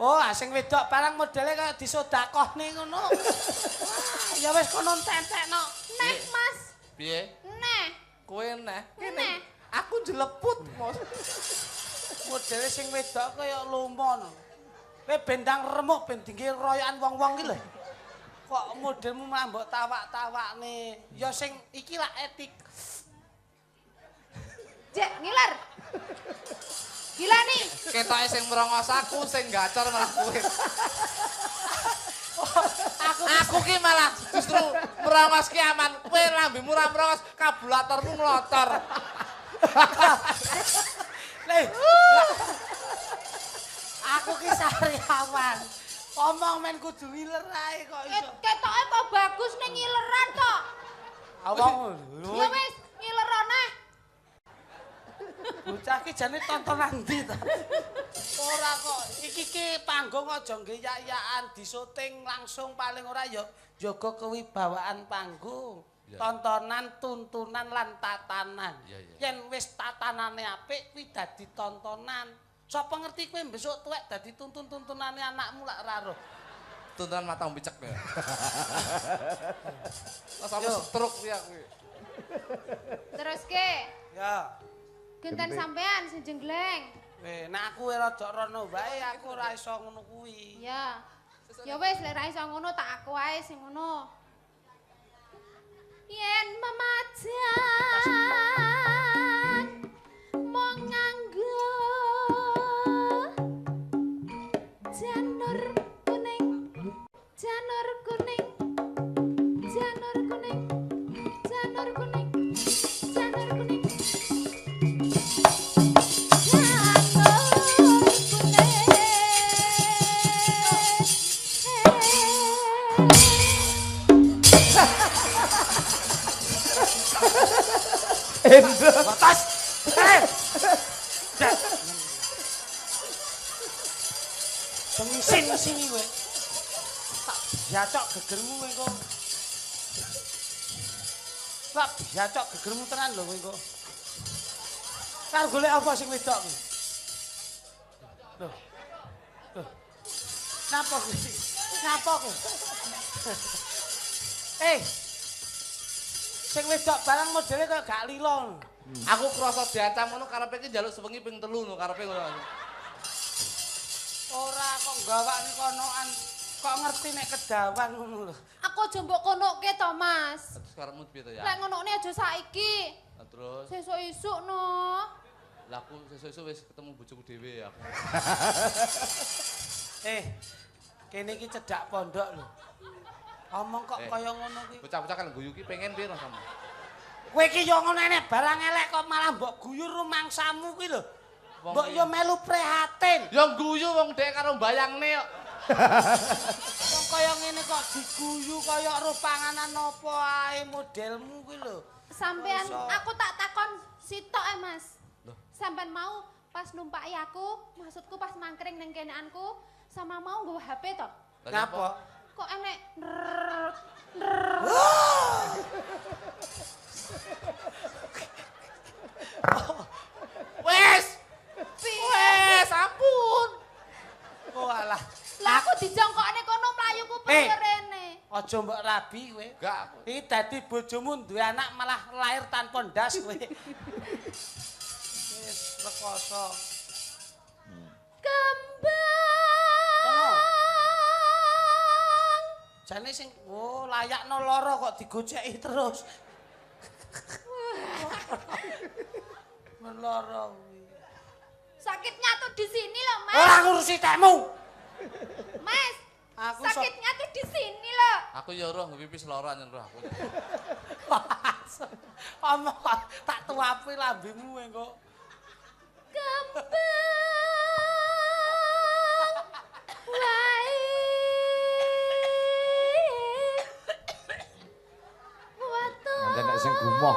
Oh, sing wedok barang modele kaya disodakohne ngono. Wah, ya wis kono entek-entekno. Neh, Mas. Piye? Neh. Kowe neh. Neh. Aku jeleput, Mas. Modele sing wedok kaya lumon. Kowe bendang remuk ben dingge royokan wong-wong ki lho. Kok modelmu malah mbok tawak-tawakne. Ya sing iki lah etik. Jek ngiler. Gila nih. Ketoke sing merongos aku, sing gacor malah kowe. Aku ki malah justru merongos ki aman. Kowe lambemu ora merongos, kabulatormu nglotor. Leh. Aku ki sariawan. Omong men kudu ngiler ae kok iso. Ketoke kok bagus ning ngileran to. Awang. Ya wis, ngilerane. Bocah ki jane tontonan ndi ta? Ora kok. Iki ki panggung aja nggeyak-yakan, disuting langsung paling ora ya jaga kewibawaan panggung. Tontonan, tuntunan lan tatanan. Yen wis tatanane apik kuwi dadi tontonan. Sapa ngerti kowe besok tuwek dadi tuntun-tuntunane anakmu lak ora roh. Tuntunan matang bicek ya. Lah sampe stroke ya kuwi. Terus ke, Ya. genten sampean sing jenggleng. Nek aku rada rono wae aku ora iso ngono kuwi. Ya. Ya wis lek ra iso ngono tak aku ae sing ngono. Yen memajan mong nganggo janur kuning, janur kuning, janur kuning, janur kuning, janur kuning. Batas. Sing kowe. Tak biacok gegermu kowe engko. Tak biacok gegermu tenan lho kowe engko. Karo golek apa sing wedok kuwi? Loh. Loh. Napa kuwi? Napa kuwi? Sing wedok barang modele kaya gak lilo. Aku krasa diancam ngono karepe iki njaluk sewengi ping 3 ngono karepe ngono. Ora kok gawakne konoan. Kok ngerti nek kedawan ngono lho. Aku aja mbok konoke to, Mas. Terus karepmu piye to ya? Lek ngonokne aja saiki. Terus Sesuk-esuk no. lah aku sesuk-esuk wis ketemu bojoku dhewe aku. Kene iki cedhak pondok lho. Omong kok kaya ngono kuwi. Bocah-bocah kan guyu ki pengen piye rasane? Kowe iki yo ngono enek barang elek kok malah mbok guyu rumangsamu kuwi lho. Mbok yo melu prihatin. Ya guyu wong dhek karo bayangne kok. Wong kaya ngene kok diguyu kaya roh panganan apa ae modelmu kuwi lho. Sampean aku tak takon sitok Mas. Sampean mau pas numpaki aku, maksudku pas mangkring ning keneanku sama mau nggawa HP to? Ngapa? Kok enek Wes! Wes, ampun. Oh alah. Lah aku dijongkokne kono mlayuku perlu rene. Aja mbok rabi kowe. Enggak. Iki dadi bojomu duwe anak malah lahir tanpa ndas kowe. Wis rekoso. Kembang. Jane sing layakno lara kok digoceki terus. Men lara kuwi. Sakitnya tuh di sini loh, Mas. Ora ngurusi temu. Mas. Aku Sakitnya tuh di sini loh. Aku ya roh pipis lara nyen roh aku. Omong tak tuapi lambemu engko. Kembang. Wae. Watu. Nanti nek sing gumoh.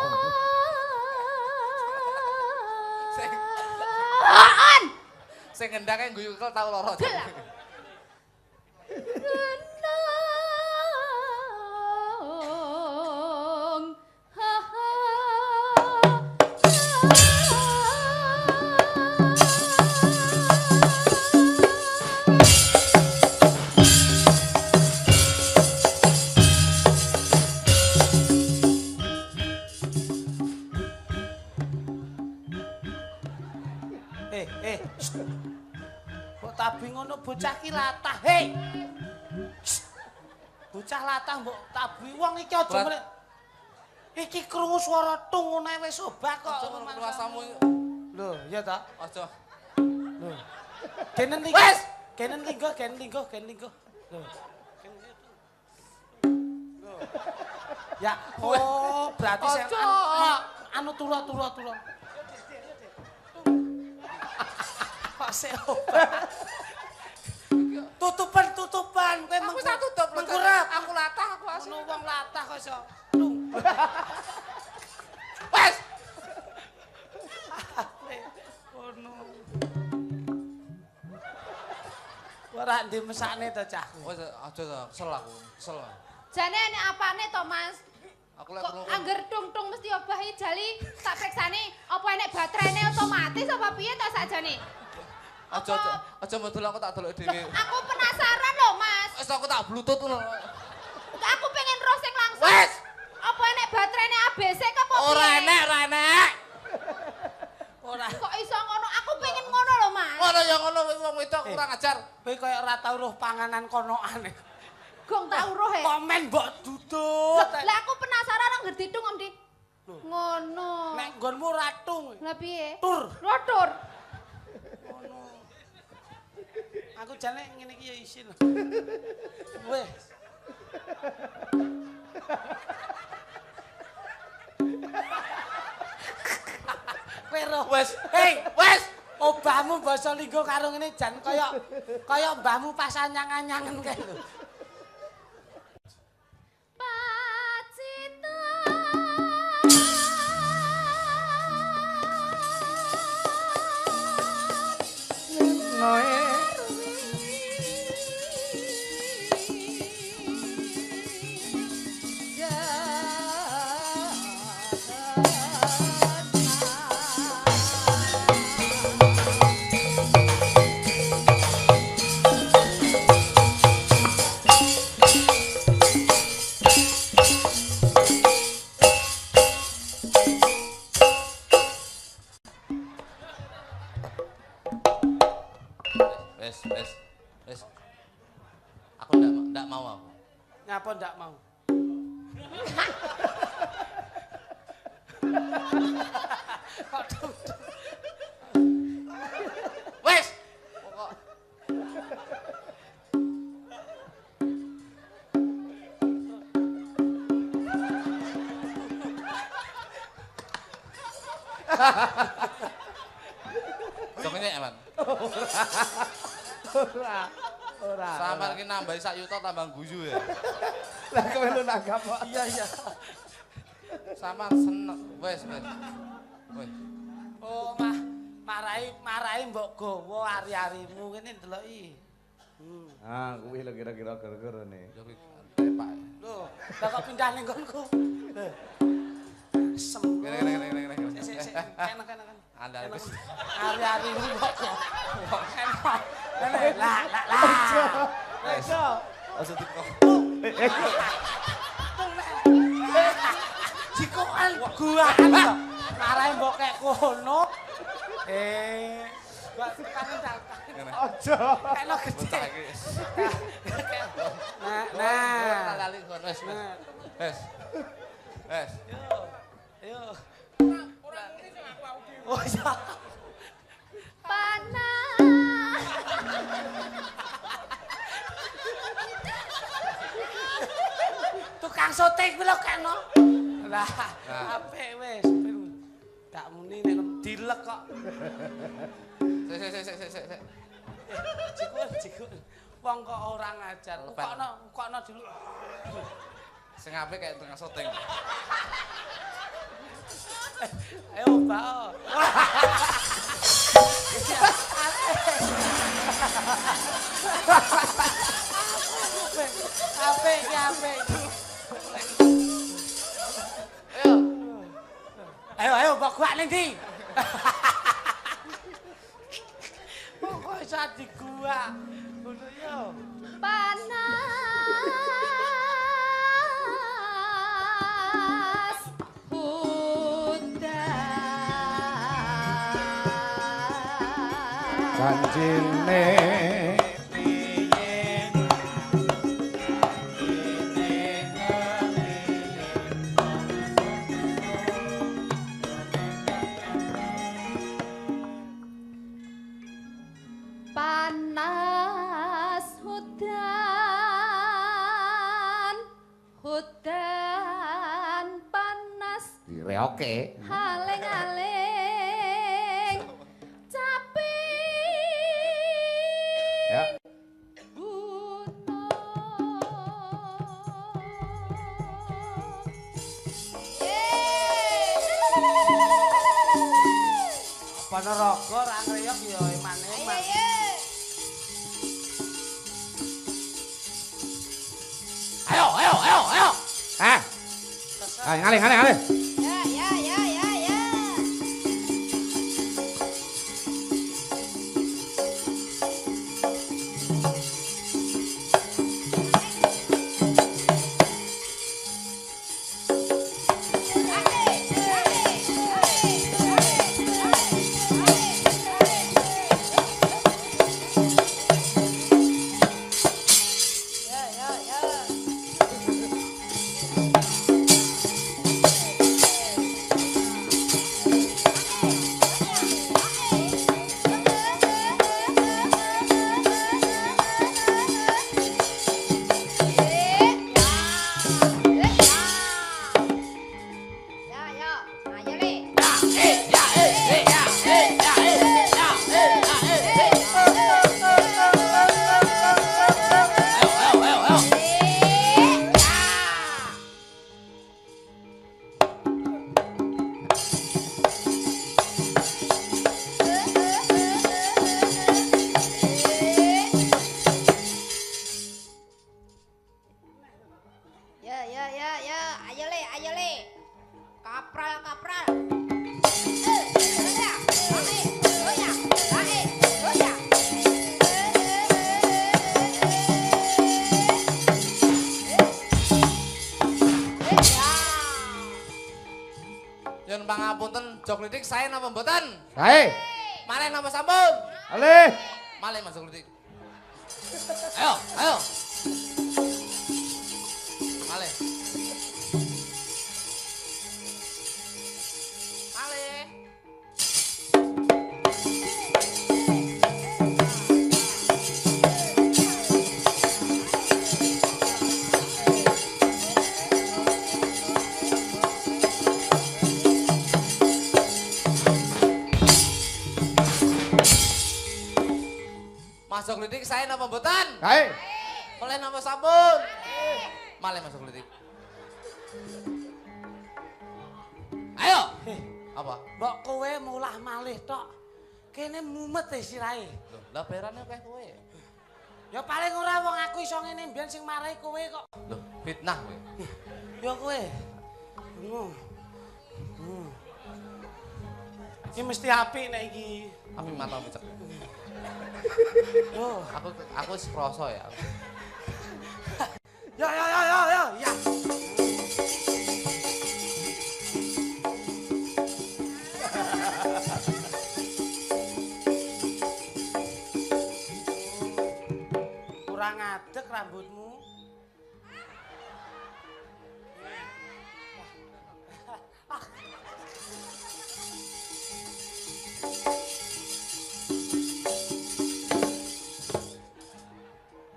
Sing ngendake guyu kel tau lara. Genong. Ha ha. Kok tabi ngono bocah ki latah. Hei. Bocah latah mbok tabi wong iki aja meneh. Iki krungu swara tung ngono wis obah kok. Rasamu Lho, iya ta? aja. Lho. Kenen linggo. Wes, kenen linggo. Lho. Lho. Ya, berarti saya anu turu. Kok seobat. Tutupan. Kowe Aku sak tutup mengkurap. Aku latah aku asli. Ono wong latah kok iso. Wes. Ono. Ora ndi mesakne to cah. Wes aja to, kesel aku. Kesel. Jane nek apane to, Mas? Aku lek Kok angger tung-tung mesti obahi jali tak periksani apa enek baterainya otomatis apa piye to sakjane? Aja modul aku tak delok dhewe. Aku penasaran loh, Mas. Wes aku tak bluetooth ngono. Aku pengen roasting langsung. Wes. Apa enek baterainya ABC ke apa piye? Ora enek. Ora. Kok iso ngono? Aku pengen ngono loh, Mas. Ngono ya ngono wong wedok kurang ajar. Kowe koyo ora tau roh panganan konokan. Gong tau roh he. Komen mbok dudut. Lah aku penasaran nang ngerti tung Om Di. Ngono. Nek nggonmu ratung. Lah piye? Tur. Rotor. Ngono. Aku jane ngene iki ya isin. Weh. Kowe roh. Wes. Hei, Wes. obahmu basa linggo karo ngene jan kaya mbahmu pas anyang-anyangen kae lho. Pacita. Noe. Wes. Aku ndak mau aku. Ngapa ndak mau? Wes. Pokok Jongene aman. Ora. Sampeyan iki nambahi sak yuta tambah guyu ya. Lah kowe lu nanggap kok. Iya. Sampeyan seneng. Wes. Wes. Oh, marahi mbok gawa ari-arimu kene ndeloki. Ah, kuwi lho kira-kira gara-gara ne. Ya kuwi tepak. Lho, lah kok pindah ning nggonku. Sem. Kene. Kene. Andal wis. Ari-arimu mbok gawa. Lah. Aja. Aja dikok. Jikokan guaan kok. Marahe mbok kek kono. Mbak kangen tak. Aja. Kekno gede. Nah, lali kono wis. Wis. Wis. Ayo. Oh iya. Panas. Tukang syuting kuwi lho kekno. Lah, apik wis. Tak muni nek dilek kok. Sik. Jikuk. Wong kok ora ngajar. Ukokno dulu. Sing apik kayak tengah syuting. Ayo, Mbak. Apik. Ayo, Mbak gua ning ndi? Kok iso di gua? Ngono yo. Panas. Hutan. Janjine Panas hutan panas direoke. haleng-haleng capek Ya. buta. Ponorogo ra ngreyok ya emane-eman. Ayo. Ah. Ngalih. Ya. Ayo le. Kapral. Yen pangapunten jok lidik sae napa mboten? Sae. Malih napa sampun? Alih. Malih Mas Jok lidik. Ayo. Malih. Mas Jok lidik sae napa mboten? Sae. Malih napa sampun? Malih Mas Jok lidik. Ayo. Apa? Mbok kowe mulah malih tok. Kene mumet e sirahe. Loh, lah bayarane akeh kowe. Ya paling ora wong aku iso ngene mbiyen sing marahi kowe kok. Loh, fitnah kowe. Ya kowe. Iki mesti apik nek iki. Tapi mata mecek. Yo, Aku wis krasa ya. Ya ya ya ya ya ya. Kurang adek rambutmu.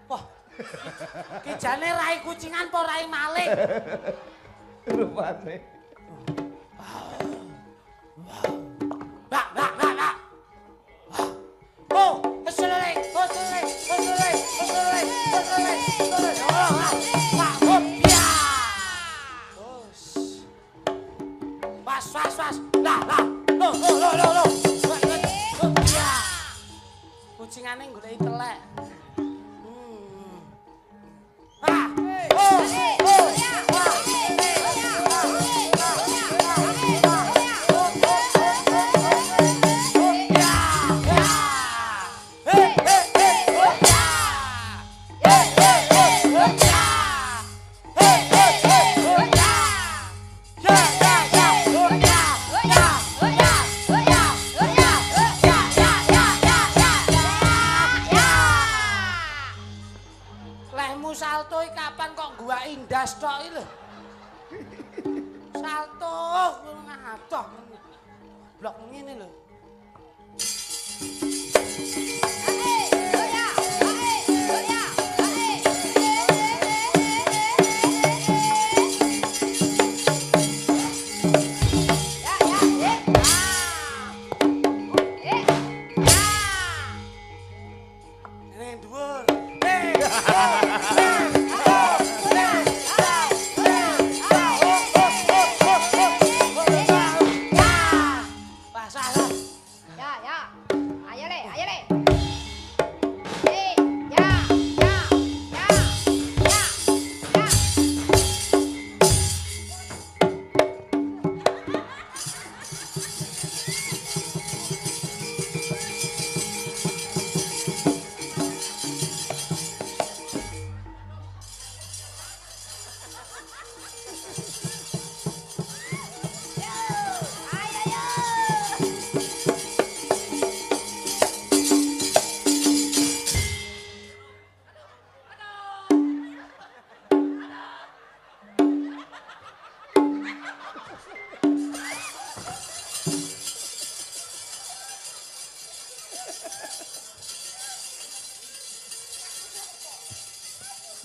Wah. Ki jane rai kucingan apa rai maling? Rupane. Bak bak bak bak. Oh, selele, oh selele, oh selele, oh selele, oh selele, oh selele. Pak, hop, ya. Bos. Was, was, was. Lah, lah. Lo, lo, lo, lo, lo. Hop, ya. Kucingane golek telek. Ah. Oh, oh, ya. Lehmu salto iki kapan kok gua indas tok iki lho. Salto ngadoh. Blok ngene lho. Ini dhuwur. Ya, ya. Ayo le, ayo le. Ya, ya, ya, ya, ya. Ayo, ayo.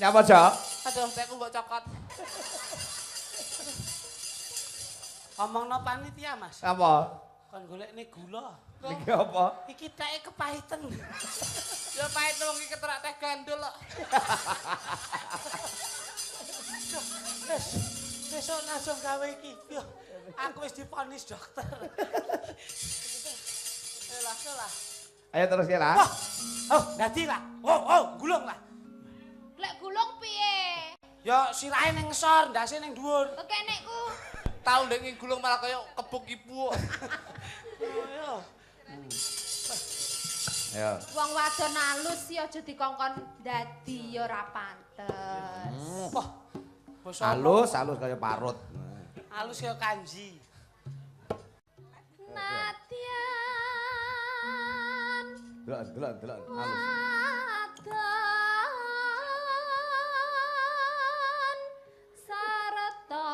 Nyapa, Jok? Aduh, teku mbok cokot. Omongno panitia, Mas. Apa? Kon golekne gula. Iki apa? Iki teke kepahiten. Ya pahit wong iki keterak teh gandul kok. Wes, besok langsung gawe iki. Yo, aku wis diponis dokter. Elah, elah. Ayo terus ya lah. Wah. Oh, dadi lah. Oh, gulung lah. Lek gulung piye? Ya sirahe ning ngesor, ndase ning dhuwur. Kekenekku. Tau ndek gulung malah kaya kebuk ibu. Yo. Ayo. Wong wadon alus ya aja dikongkon dadi ya ora pantes. Wah. Basa Halus, halus kaya parut. halus ya kanji. Nadyan Delok, delok, halus. wadon sarta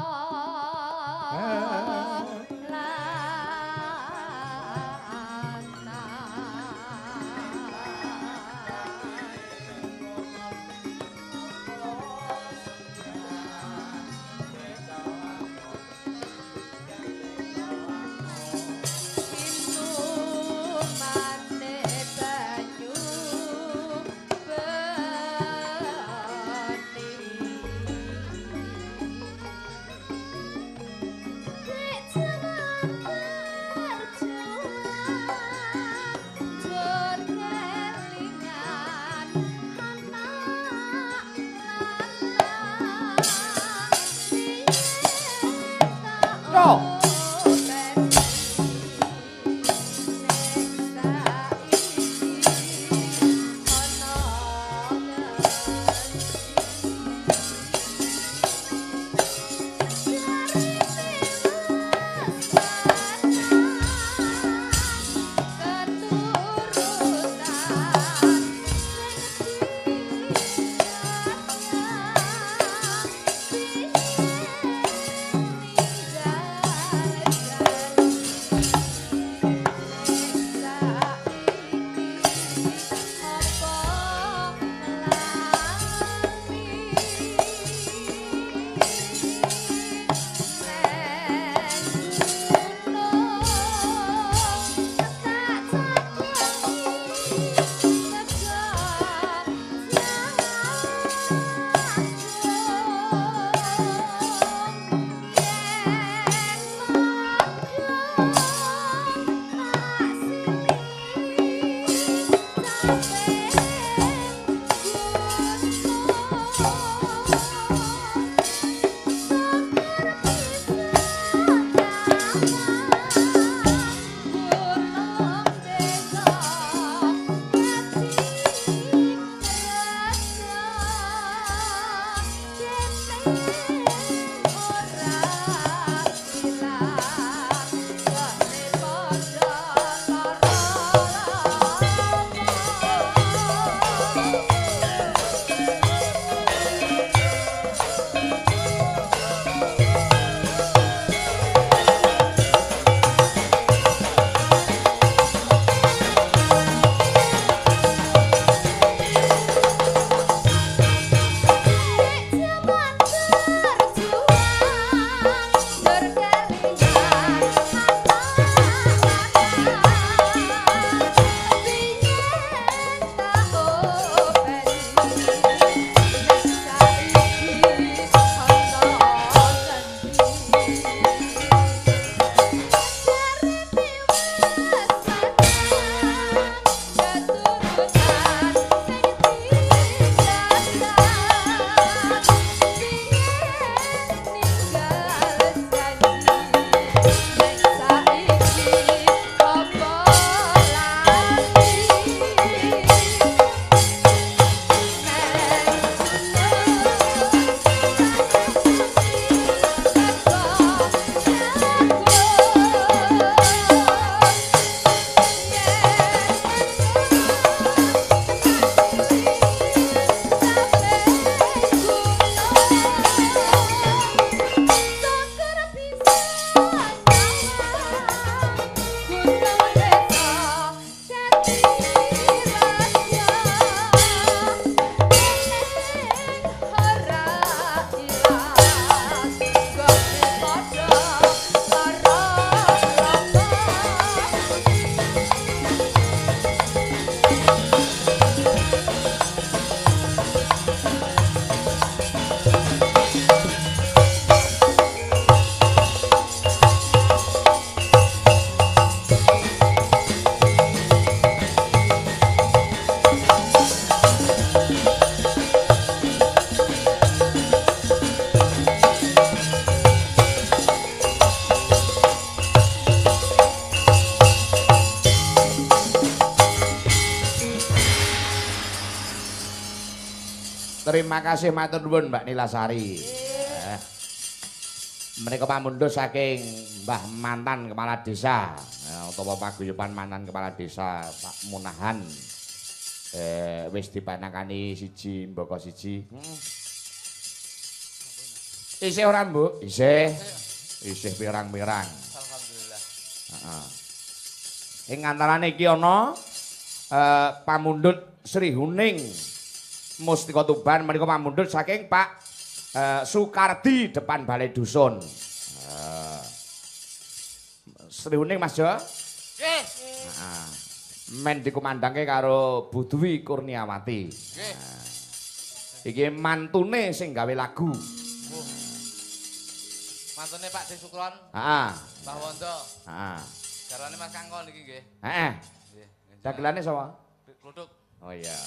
Terima kasih matur nuwun Mbak Nilasari. Menika pamundhut saking Mbah mantan kepala desa utawa paguyuban mantan kepala desa Pak Munahan. Wis dipanakani siji mbaka siji. Isih ora, Mbok? Isih. Isih pirang-pirang. Alhamdulillah. Heeh. Ing antarane iki ana pamundhut Sri Huning Mustika Tuban menika pamundhut saking Pak Sukardi depan Balai Dusun. Sri Huning Mas Jo? Nggih. Heeh. Men dikumandangke karo Bu Dwi Kurniawati. Nggih. Iki mantune sing gawe lagu. Mantune Pak De Sukron, Heeh. Mbah Wondo. Heeh. Garwane Mas Kangkon iki nggih. Heeh. Nggih. Dagelane sapa? Kluthuk. Oh iya.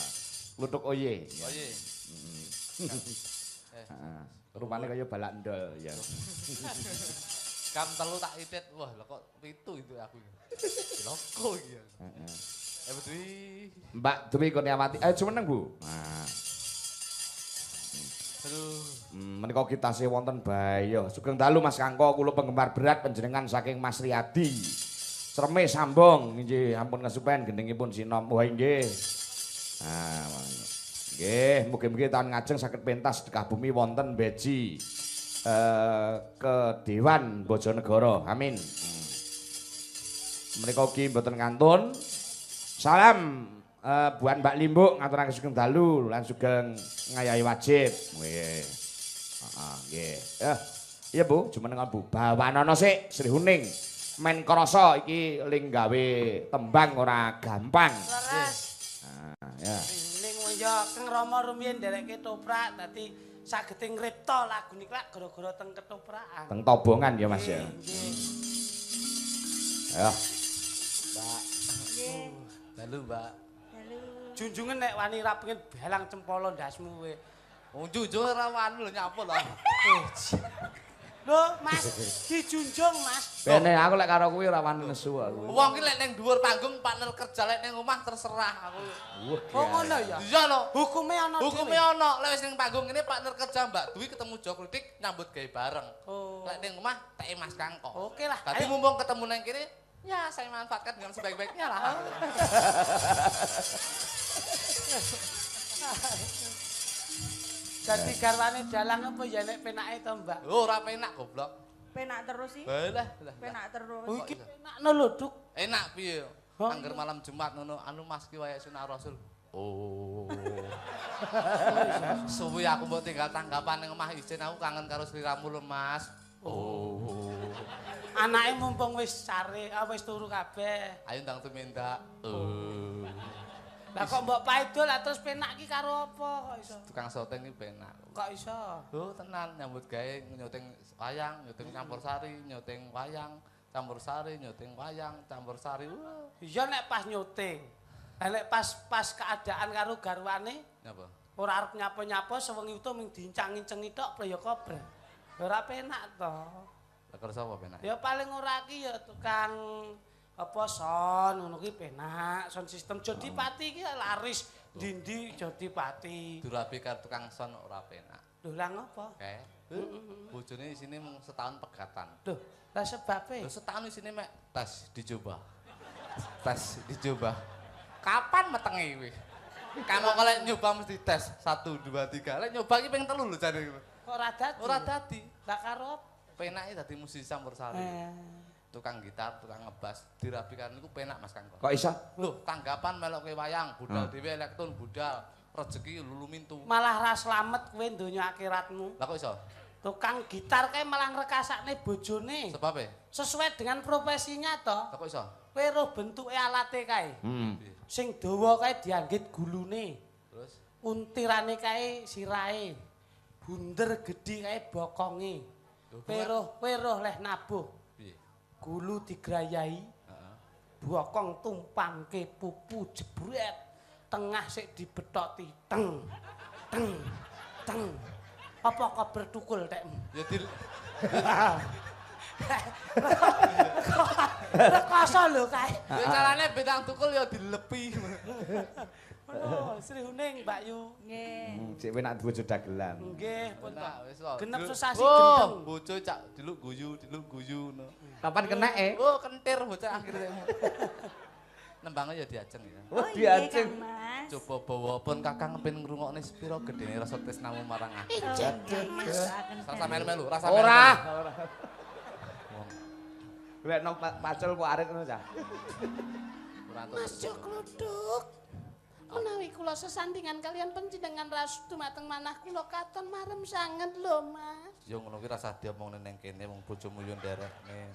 Kluthuk Oye. Oh iya. Heeh. Rupane kaya balak ndol ya. Jam 3 tak itit. Wah, lho kok 7 itu aku. Loko iki. Heeh. Betul. Mbak Dwi Kurniawati. Jumeneng, Bu. Nah. Aduh. Menika kita sih wonten Bayo. Sugeng dalu Mas Kangko, kula penggemar berat panjenengan saking Mas Riyadi. Sreme sambung nggih ampun kesupen gendengipun sinom. Wah nggih. Nah, nggih, mugi-mugi taun ngajeng saged pentas dekah bumi wonten beji ke Dewan Bojonegoro. Amin. Menika ugi mboten ngantun. Salam buan Mbak Limbuk ngaturaken sugeng dalu lan sugeng ngayahi wajib. Nggih. Heeh, nggih. Iya Bu, jumenengan Bu. Bawanana sik Sri Huning. Men krasa iki ling gawe tembang ora gampang. Leres. Ya. Ning yo Kang Rama rumiyin nderekke toprak dadi saged ngripta lagu niki lak gara-gara teng ketoprakan. Teng Tobongan ya Mas ya. Nggih. Ya. Mbak. Nggih. Dalu, Mbak. Dalu. Junjungan nek wani ra pengen balang cempala ndasmu kowe. Wong jujur ora wani lho nyapa lho. Lho, Mas, dijunjung, Mas. Bene aku lek karo kuwi ora wani nesu aku. Wong ki lek ning dhuwur panggung partner kerja lek ning omah terserah aku. Oh ngono ya. Iya lho. Hukume ana dhewe. Hukume ana, lek wis ning panggung ini partner kerja Mbak Dwi ketemu Jo Kritik nyambut gawe bareng. Oh. Lek ning omah teke Mas Kangko. Oke lah. Tapi Ayo. mumpung ketemu nang kene, ya saya manfaatkan dengan sebaik-baiknya lah. Dadi garwane dalang apa ya nek penake to, Mbak? Oh, ora penak goblok. Penak terus sih. Lah, lah. Penak terus. Oh iki penakno lho, Duk. Enak piye? Hah? Angger malam Jumat ngono, anu Mas ki wayahe sunah Rasul. Oh. Suwi aku mbok tinggal tanggapan ning omah izin aku kangen karo sliramu lho, Mas. Oh. Anake mumpung wis sare, wis turu kabeh. Ayo ndang tumindak. Oh. Lah kok mbok paidol lah terus penak ki karo apa kok iso? Tukang syuting iki penak. Kok iso? Oh, tenan nyambut gawe nyuting wayang, nyuting campur sari, nyuting wayang, campur sari, nyuting wayang, campur sari. Wah. Iya nek pas nyuting. Lah nek pas keadaan karo garwane Nyapa? ora arep nyapa-nyapa sewengi utuh ming diincang-incengi tok playa kober. Ora penak to. Lah karo sapa penak? Ya paling ora ki ya tukang apa son ngono ki penak. Son sistem Jodipati ki laris ndi-ndi Jodipati. Durabi karo tukang son ora penak. Lho lah ngopo? Oke. Bojone isine mung setahun pegatan. Duh, lah sebabe. Lho setahun isine mek tes dicoba. Tes dicoba. Kapan metenge kuwi? Kamu kalau nyoba mesti tes 1 2 3. Lek nyoba ki ping 3 lho jane. Kok ora dadi? Ora dadi. Lah karo Penake dadi musisi campur sari. Tukang gitar, tukang ngebas, dirapikan niku penak Mas Kangko. Kok iso? Loh, tanggapan meloke wayang, budal dhewe elektron budal, rezeki lulu mintu. malah ra slamet kowe donya akhiratmu. Lah kok iso? Tukang gitar kae malah ngrekasakne bojone. Sebab e? Sesuai dengan profesinya to. Lah kok iso? Kowe roh bentuke alate kae. Sing dawa kae dianggit gulune. Terus Untirane kae sirahe. Bunder gedhi kae bokonge. Kowe roh leh nabuh. piye? Gulu digrayahi. Heeh. Bokong tumpangke pupu jebret. Tengah sik dibethoti teng. Teng. Teng. Apa kok bertukul tekmu? Ya di Rekoso lho kae. Ya carane bintang tukul ya dilepi. Oh, Sri Huning, Mbak Yu. Nggih. Cek nak bojo dagelan. Nggih, pun Nah, Pak. wis wae. Genep Dulu- sesasi Oh, gendeng. bojo cak diluk guyu no. Kapan kena Oh, kentir bocah akhirnya. Nembangnya ya diajeng ya. Oh, iya, diajeng. Kang Mas. Coba bawa pun kakang pengen ngrungokne sepiro gedene rasa tresnamu marang aku. Rasa melu-melu, rasa melu. Ora. Lek nang pacul kok arek ngono cah. Ora Mas Jo Kluduk. Menawi kula sesandingan kalian panjenengan raos dumateng manah kula katon marem sanget lho, Mas. yo ngono kuwi rasa diomongne ning kene wong bojomu yo nderekne.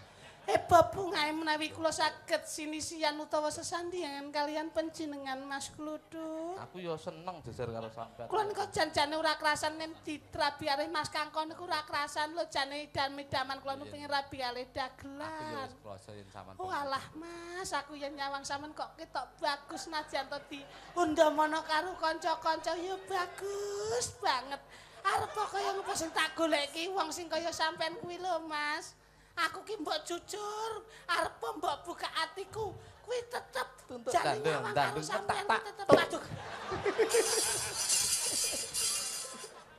Bebungae menawi kula saged sinisian utawa sesandingan kalian panjenengan Mas Kluduk. Aku yo seneng jejer karo sampean. Kula niku janjane ora kerasan nen ditrabi areh Mas Kangkon niku ora kerasan lho jane idam-idaman kula niku pengen rabi areh Aku yo dagelan. wis krasa yen sampean. Oh alah Mas, aku yen nyawang sampean kok ketok bagus najan to di undamana karo kanca-kanca ya bagus banget. Arep kaya ngopo sing tak goleki wong sing kaya sampean kuwi lho Mas. Aku ki mbok jujur, arep mbok buka atiku kuwi tetep Tuntut jane dandeng, nyawang karo dandeng, sampean tak, kuwi tetep tuk. aduh.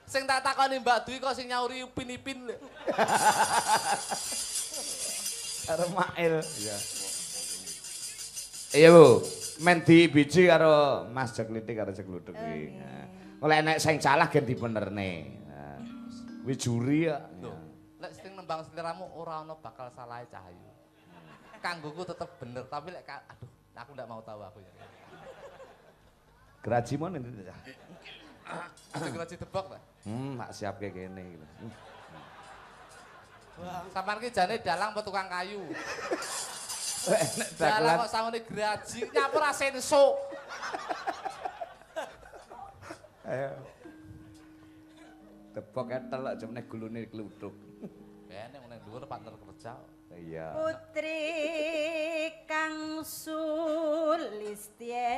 Sing tak takoni Mbak Dwi kok sing nyauri upin-ipin lho. Karo Mail. Iya. Iya, Bu. Men di biji karo Mas Jakliti karo Jegluduk kuwi. Oleh nek sing salah gen dibenerne. Nah, kuwi juri ya. Lho, lek sing nembang seliramu ora ana bakal salahe Cahayu. Kanggoku tetep bener, tapi lek aduh, aku ndak mau tahu aku ya. Geraji mon itu cah. Segera ditebak ta. Tak siapke kene iki. Sampeyan ki jane dalang apa tukang kayu? Nek Dalang dagelan kok sangone graji, nyapu ra senso. ayo. Tebok etel lek jemene gulune kluduk. Kene ngene dhuwur partner kerja. Iya. Putri kang sulistya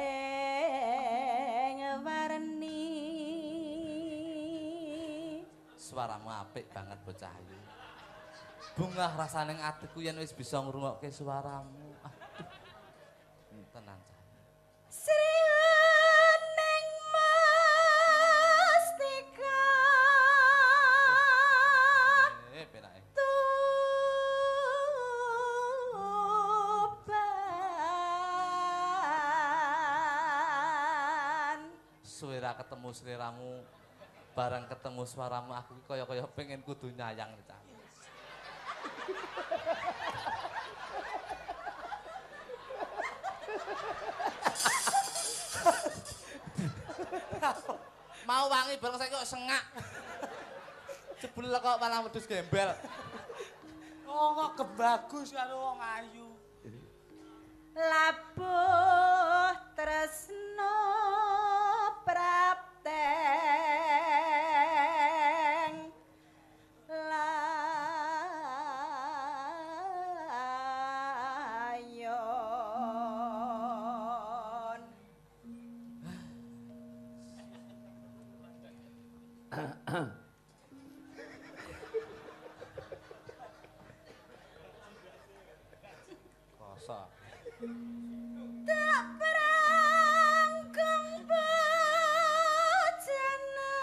warni. Suaramu apik banget bocah ayu. Bungah rasane ing atiku yen wis bisa ngrungokke suaramu. Aduh. Tenang Cah. Srining Mastika Penake. Tuban. Suwe ra ketemu sliramu, bareng ketemu suaramu aku ki kaya-kaya pengen kudu nyayang Cah. Mau wangi bareng saya kok sengak. Jebul kok malah wedhus gembel. Oh kok kebagus karo wong ayu. Labuh tresno prapteng layon. Rasa. Tak perangkeng bacana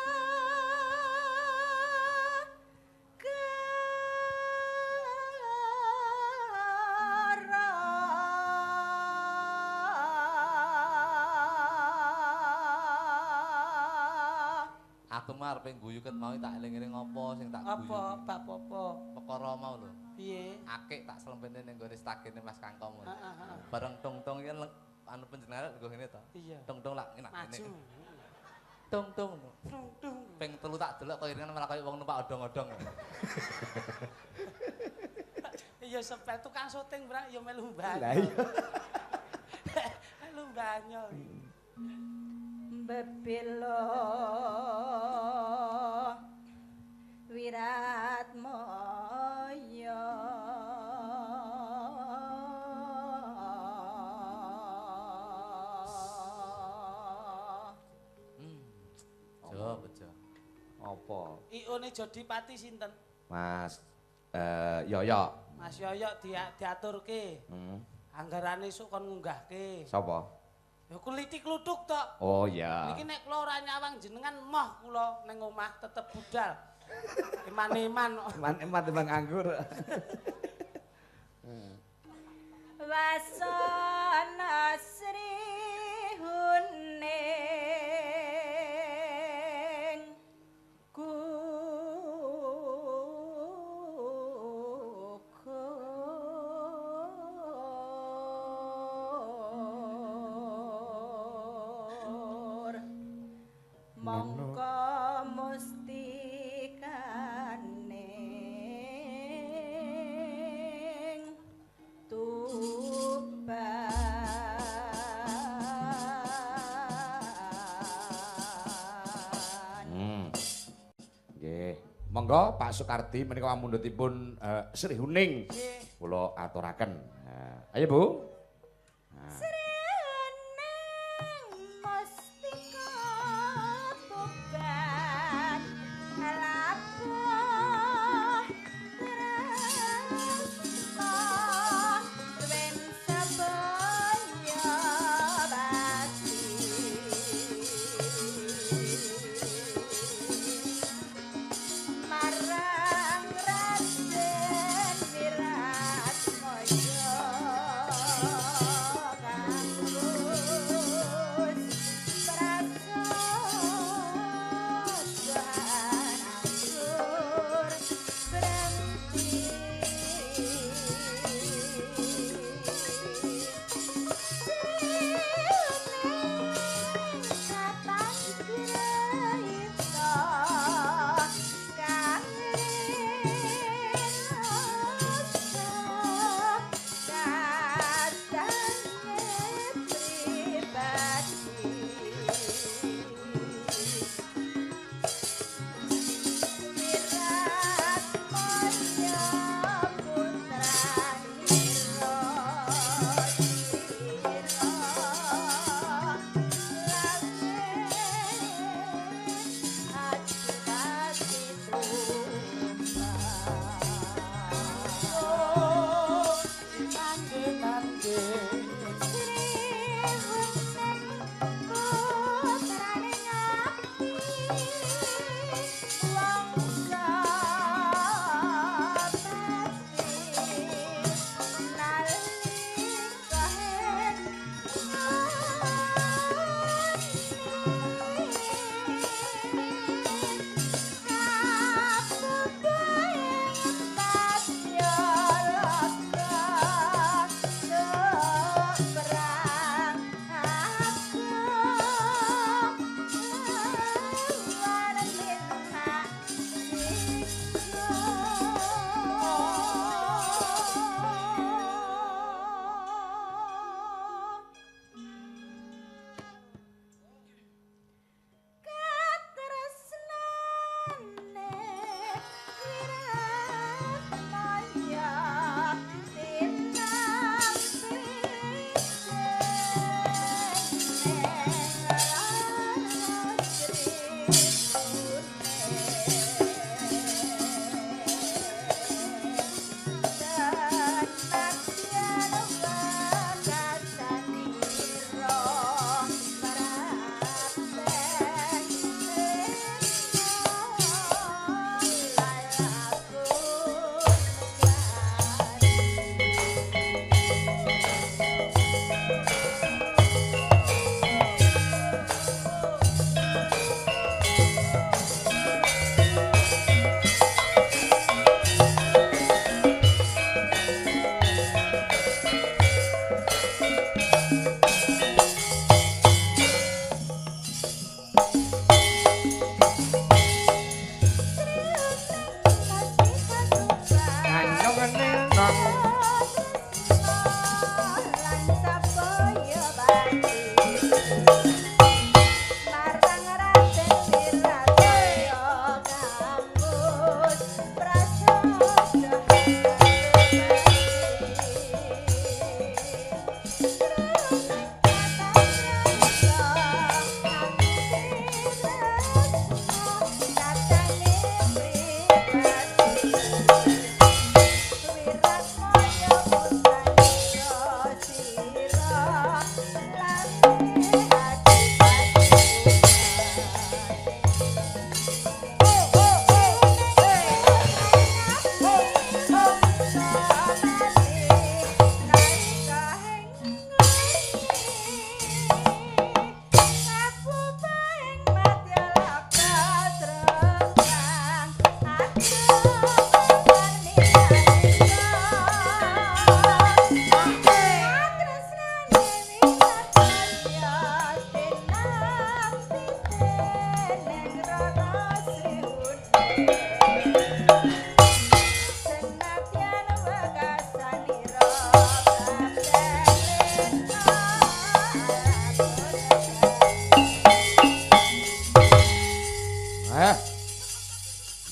Aku mah arep guyu ket mau tak eling-eling apa sing tak guyu. Apa bab apa? Perkara mau lho. Piye? Akik tak selempene ning gone stagene Mas Kangkong. Heeh. Bareng tong-tong iki anu panjenengan nggo ngene to. Iya. Tong-tong lak enak Maju. ngene. Tong-tong. Dung dung. Ping telu tak delok kok iringan malah kaya wong numpak odong-odong. Iya sepel tukang syuting brak ya melu Lah mbanyol. iya. Melu mbanyol. bebelo wirat moyo Jo, bejo. Apa? IO ne Jodipati sinten? Mas Yoyo. Mas Yoyo diaturke. Anggarane esuk kon ngunggahke. Sapa? Ya kuliti kluthuk tok. Oh iya. Niki nek kula ora nyawang jenengan moh kula ning omah tetep budal. Iman-iman. Iman timbang anggur. Wasana Sri Huning gugur mongko mustikaning tuban. Nggih. Monggo Pak Sukardi menika pamundhutipun Sri Huning. Kula aturaken. Ayo Bu. Sri Huning mustika tuban labuh tresno wen sabaya bati marang Raden Wiratmaya Thank you.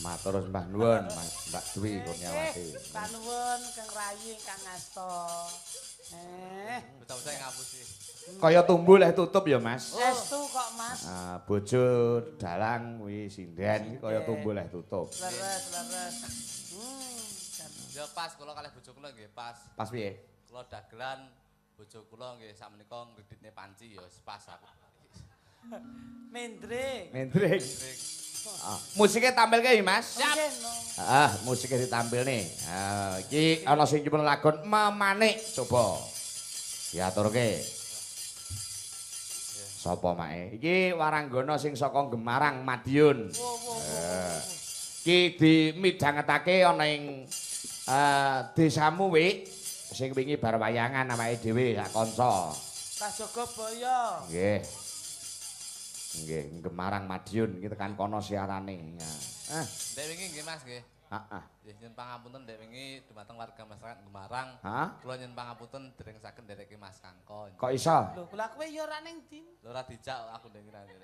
Matur sembah nuwun Mbak Dwi Kurniawati. Pak nuwun Kang Rayi Kang Asto. Bocah-bocah ngapusi. Kaya tumbuh leh tutup ya Mas. Estu kok Mas. Bojo dalang kuwi sinden kaya tumbuh leh tutup. Leres. Ya pas kula kalih bojo kula nggih pas. Pas piye? Kula dagelan bojo kula nggih sakmenika ngreditne panci ya wis pas aku. Mendring. Mendring. Musiknya tampil ke Mas? Siap. Musiknya ditampil nih. Iki ana sing nyuwun lagon memanik coba. Diaturke. Sapa mae? Iki waranggana sing saka Gemarang Madiun. Iki dimidhangetake ana ing desamu Wik sing wingi bar wayangan awake dhewe sak kanca. Pak Jogobaya. Nggih. Nggih, Gemarang Madiun iki tekan kono siarane. Dek wingi nggih Mas nggih. Heeh. Nggih nyuwun pangapunten dek wingi dumateng warga masyarakat Gemarang. Hah? Kula nyuwun pangapunten dereng saged ndereki Mas Kangkon. Kok iso? Lho, kula kowe ya ora ning ndi? Lho ora dijak aku ndek ngene.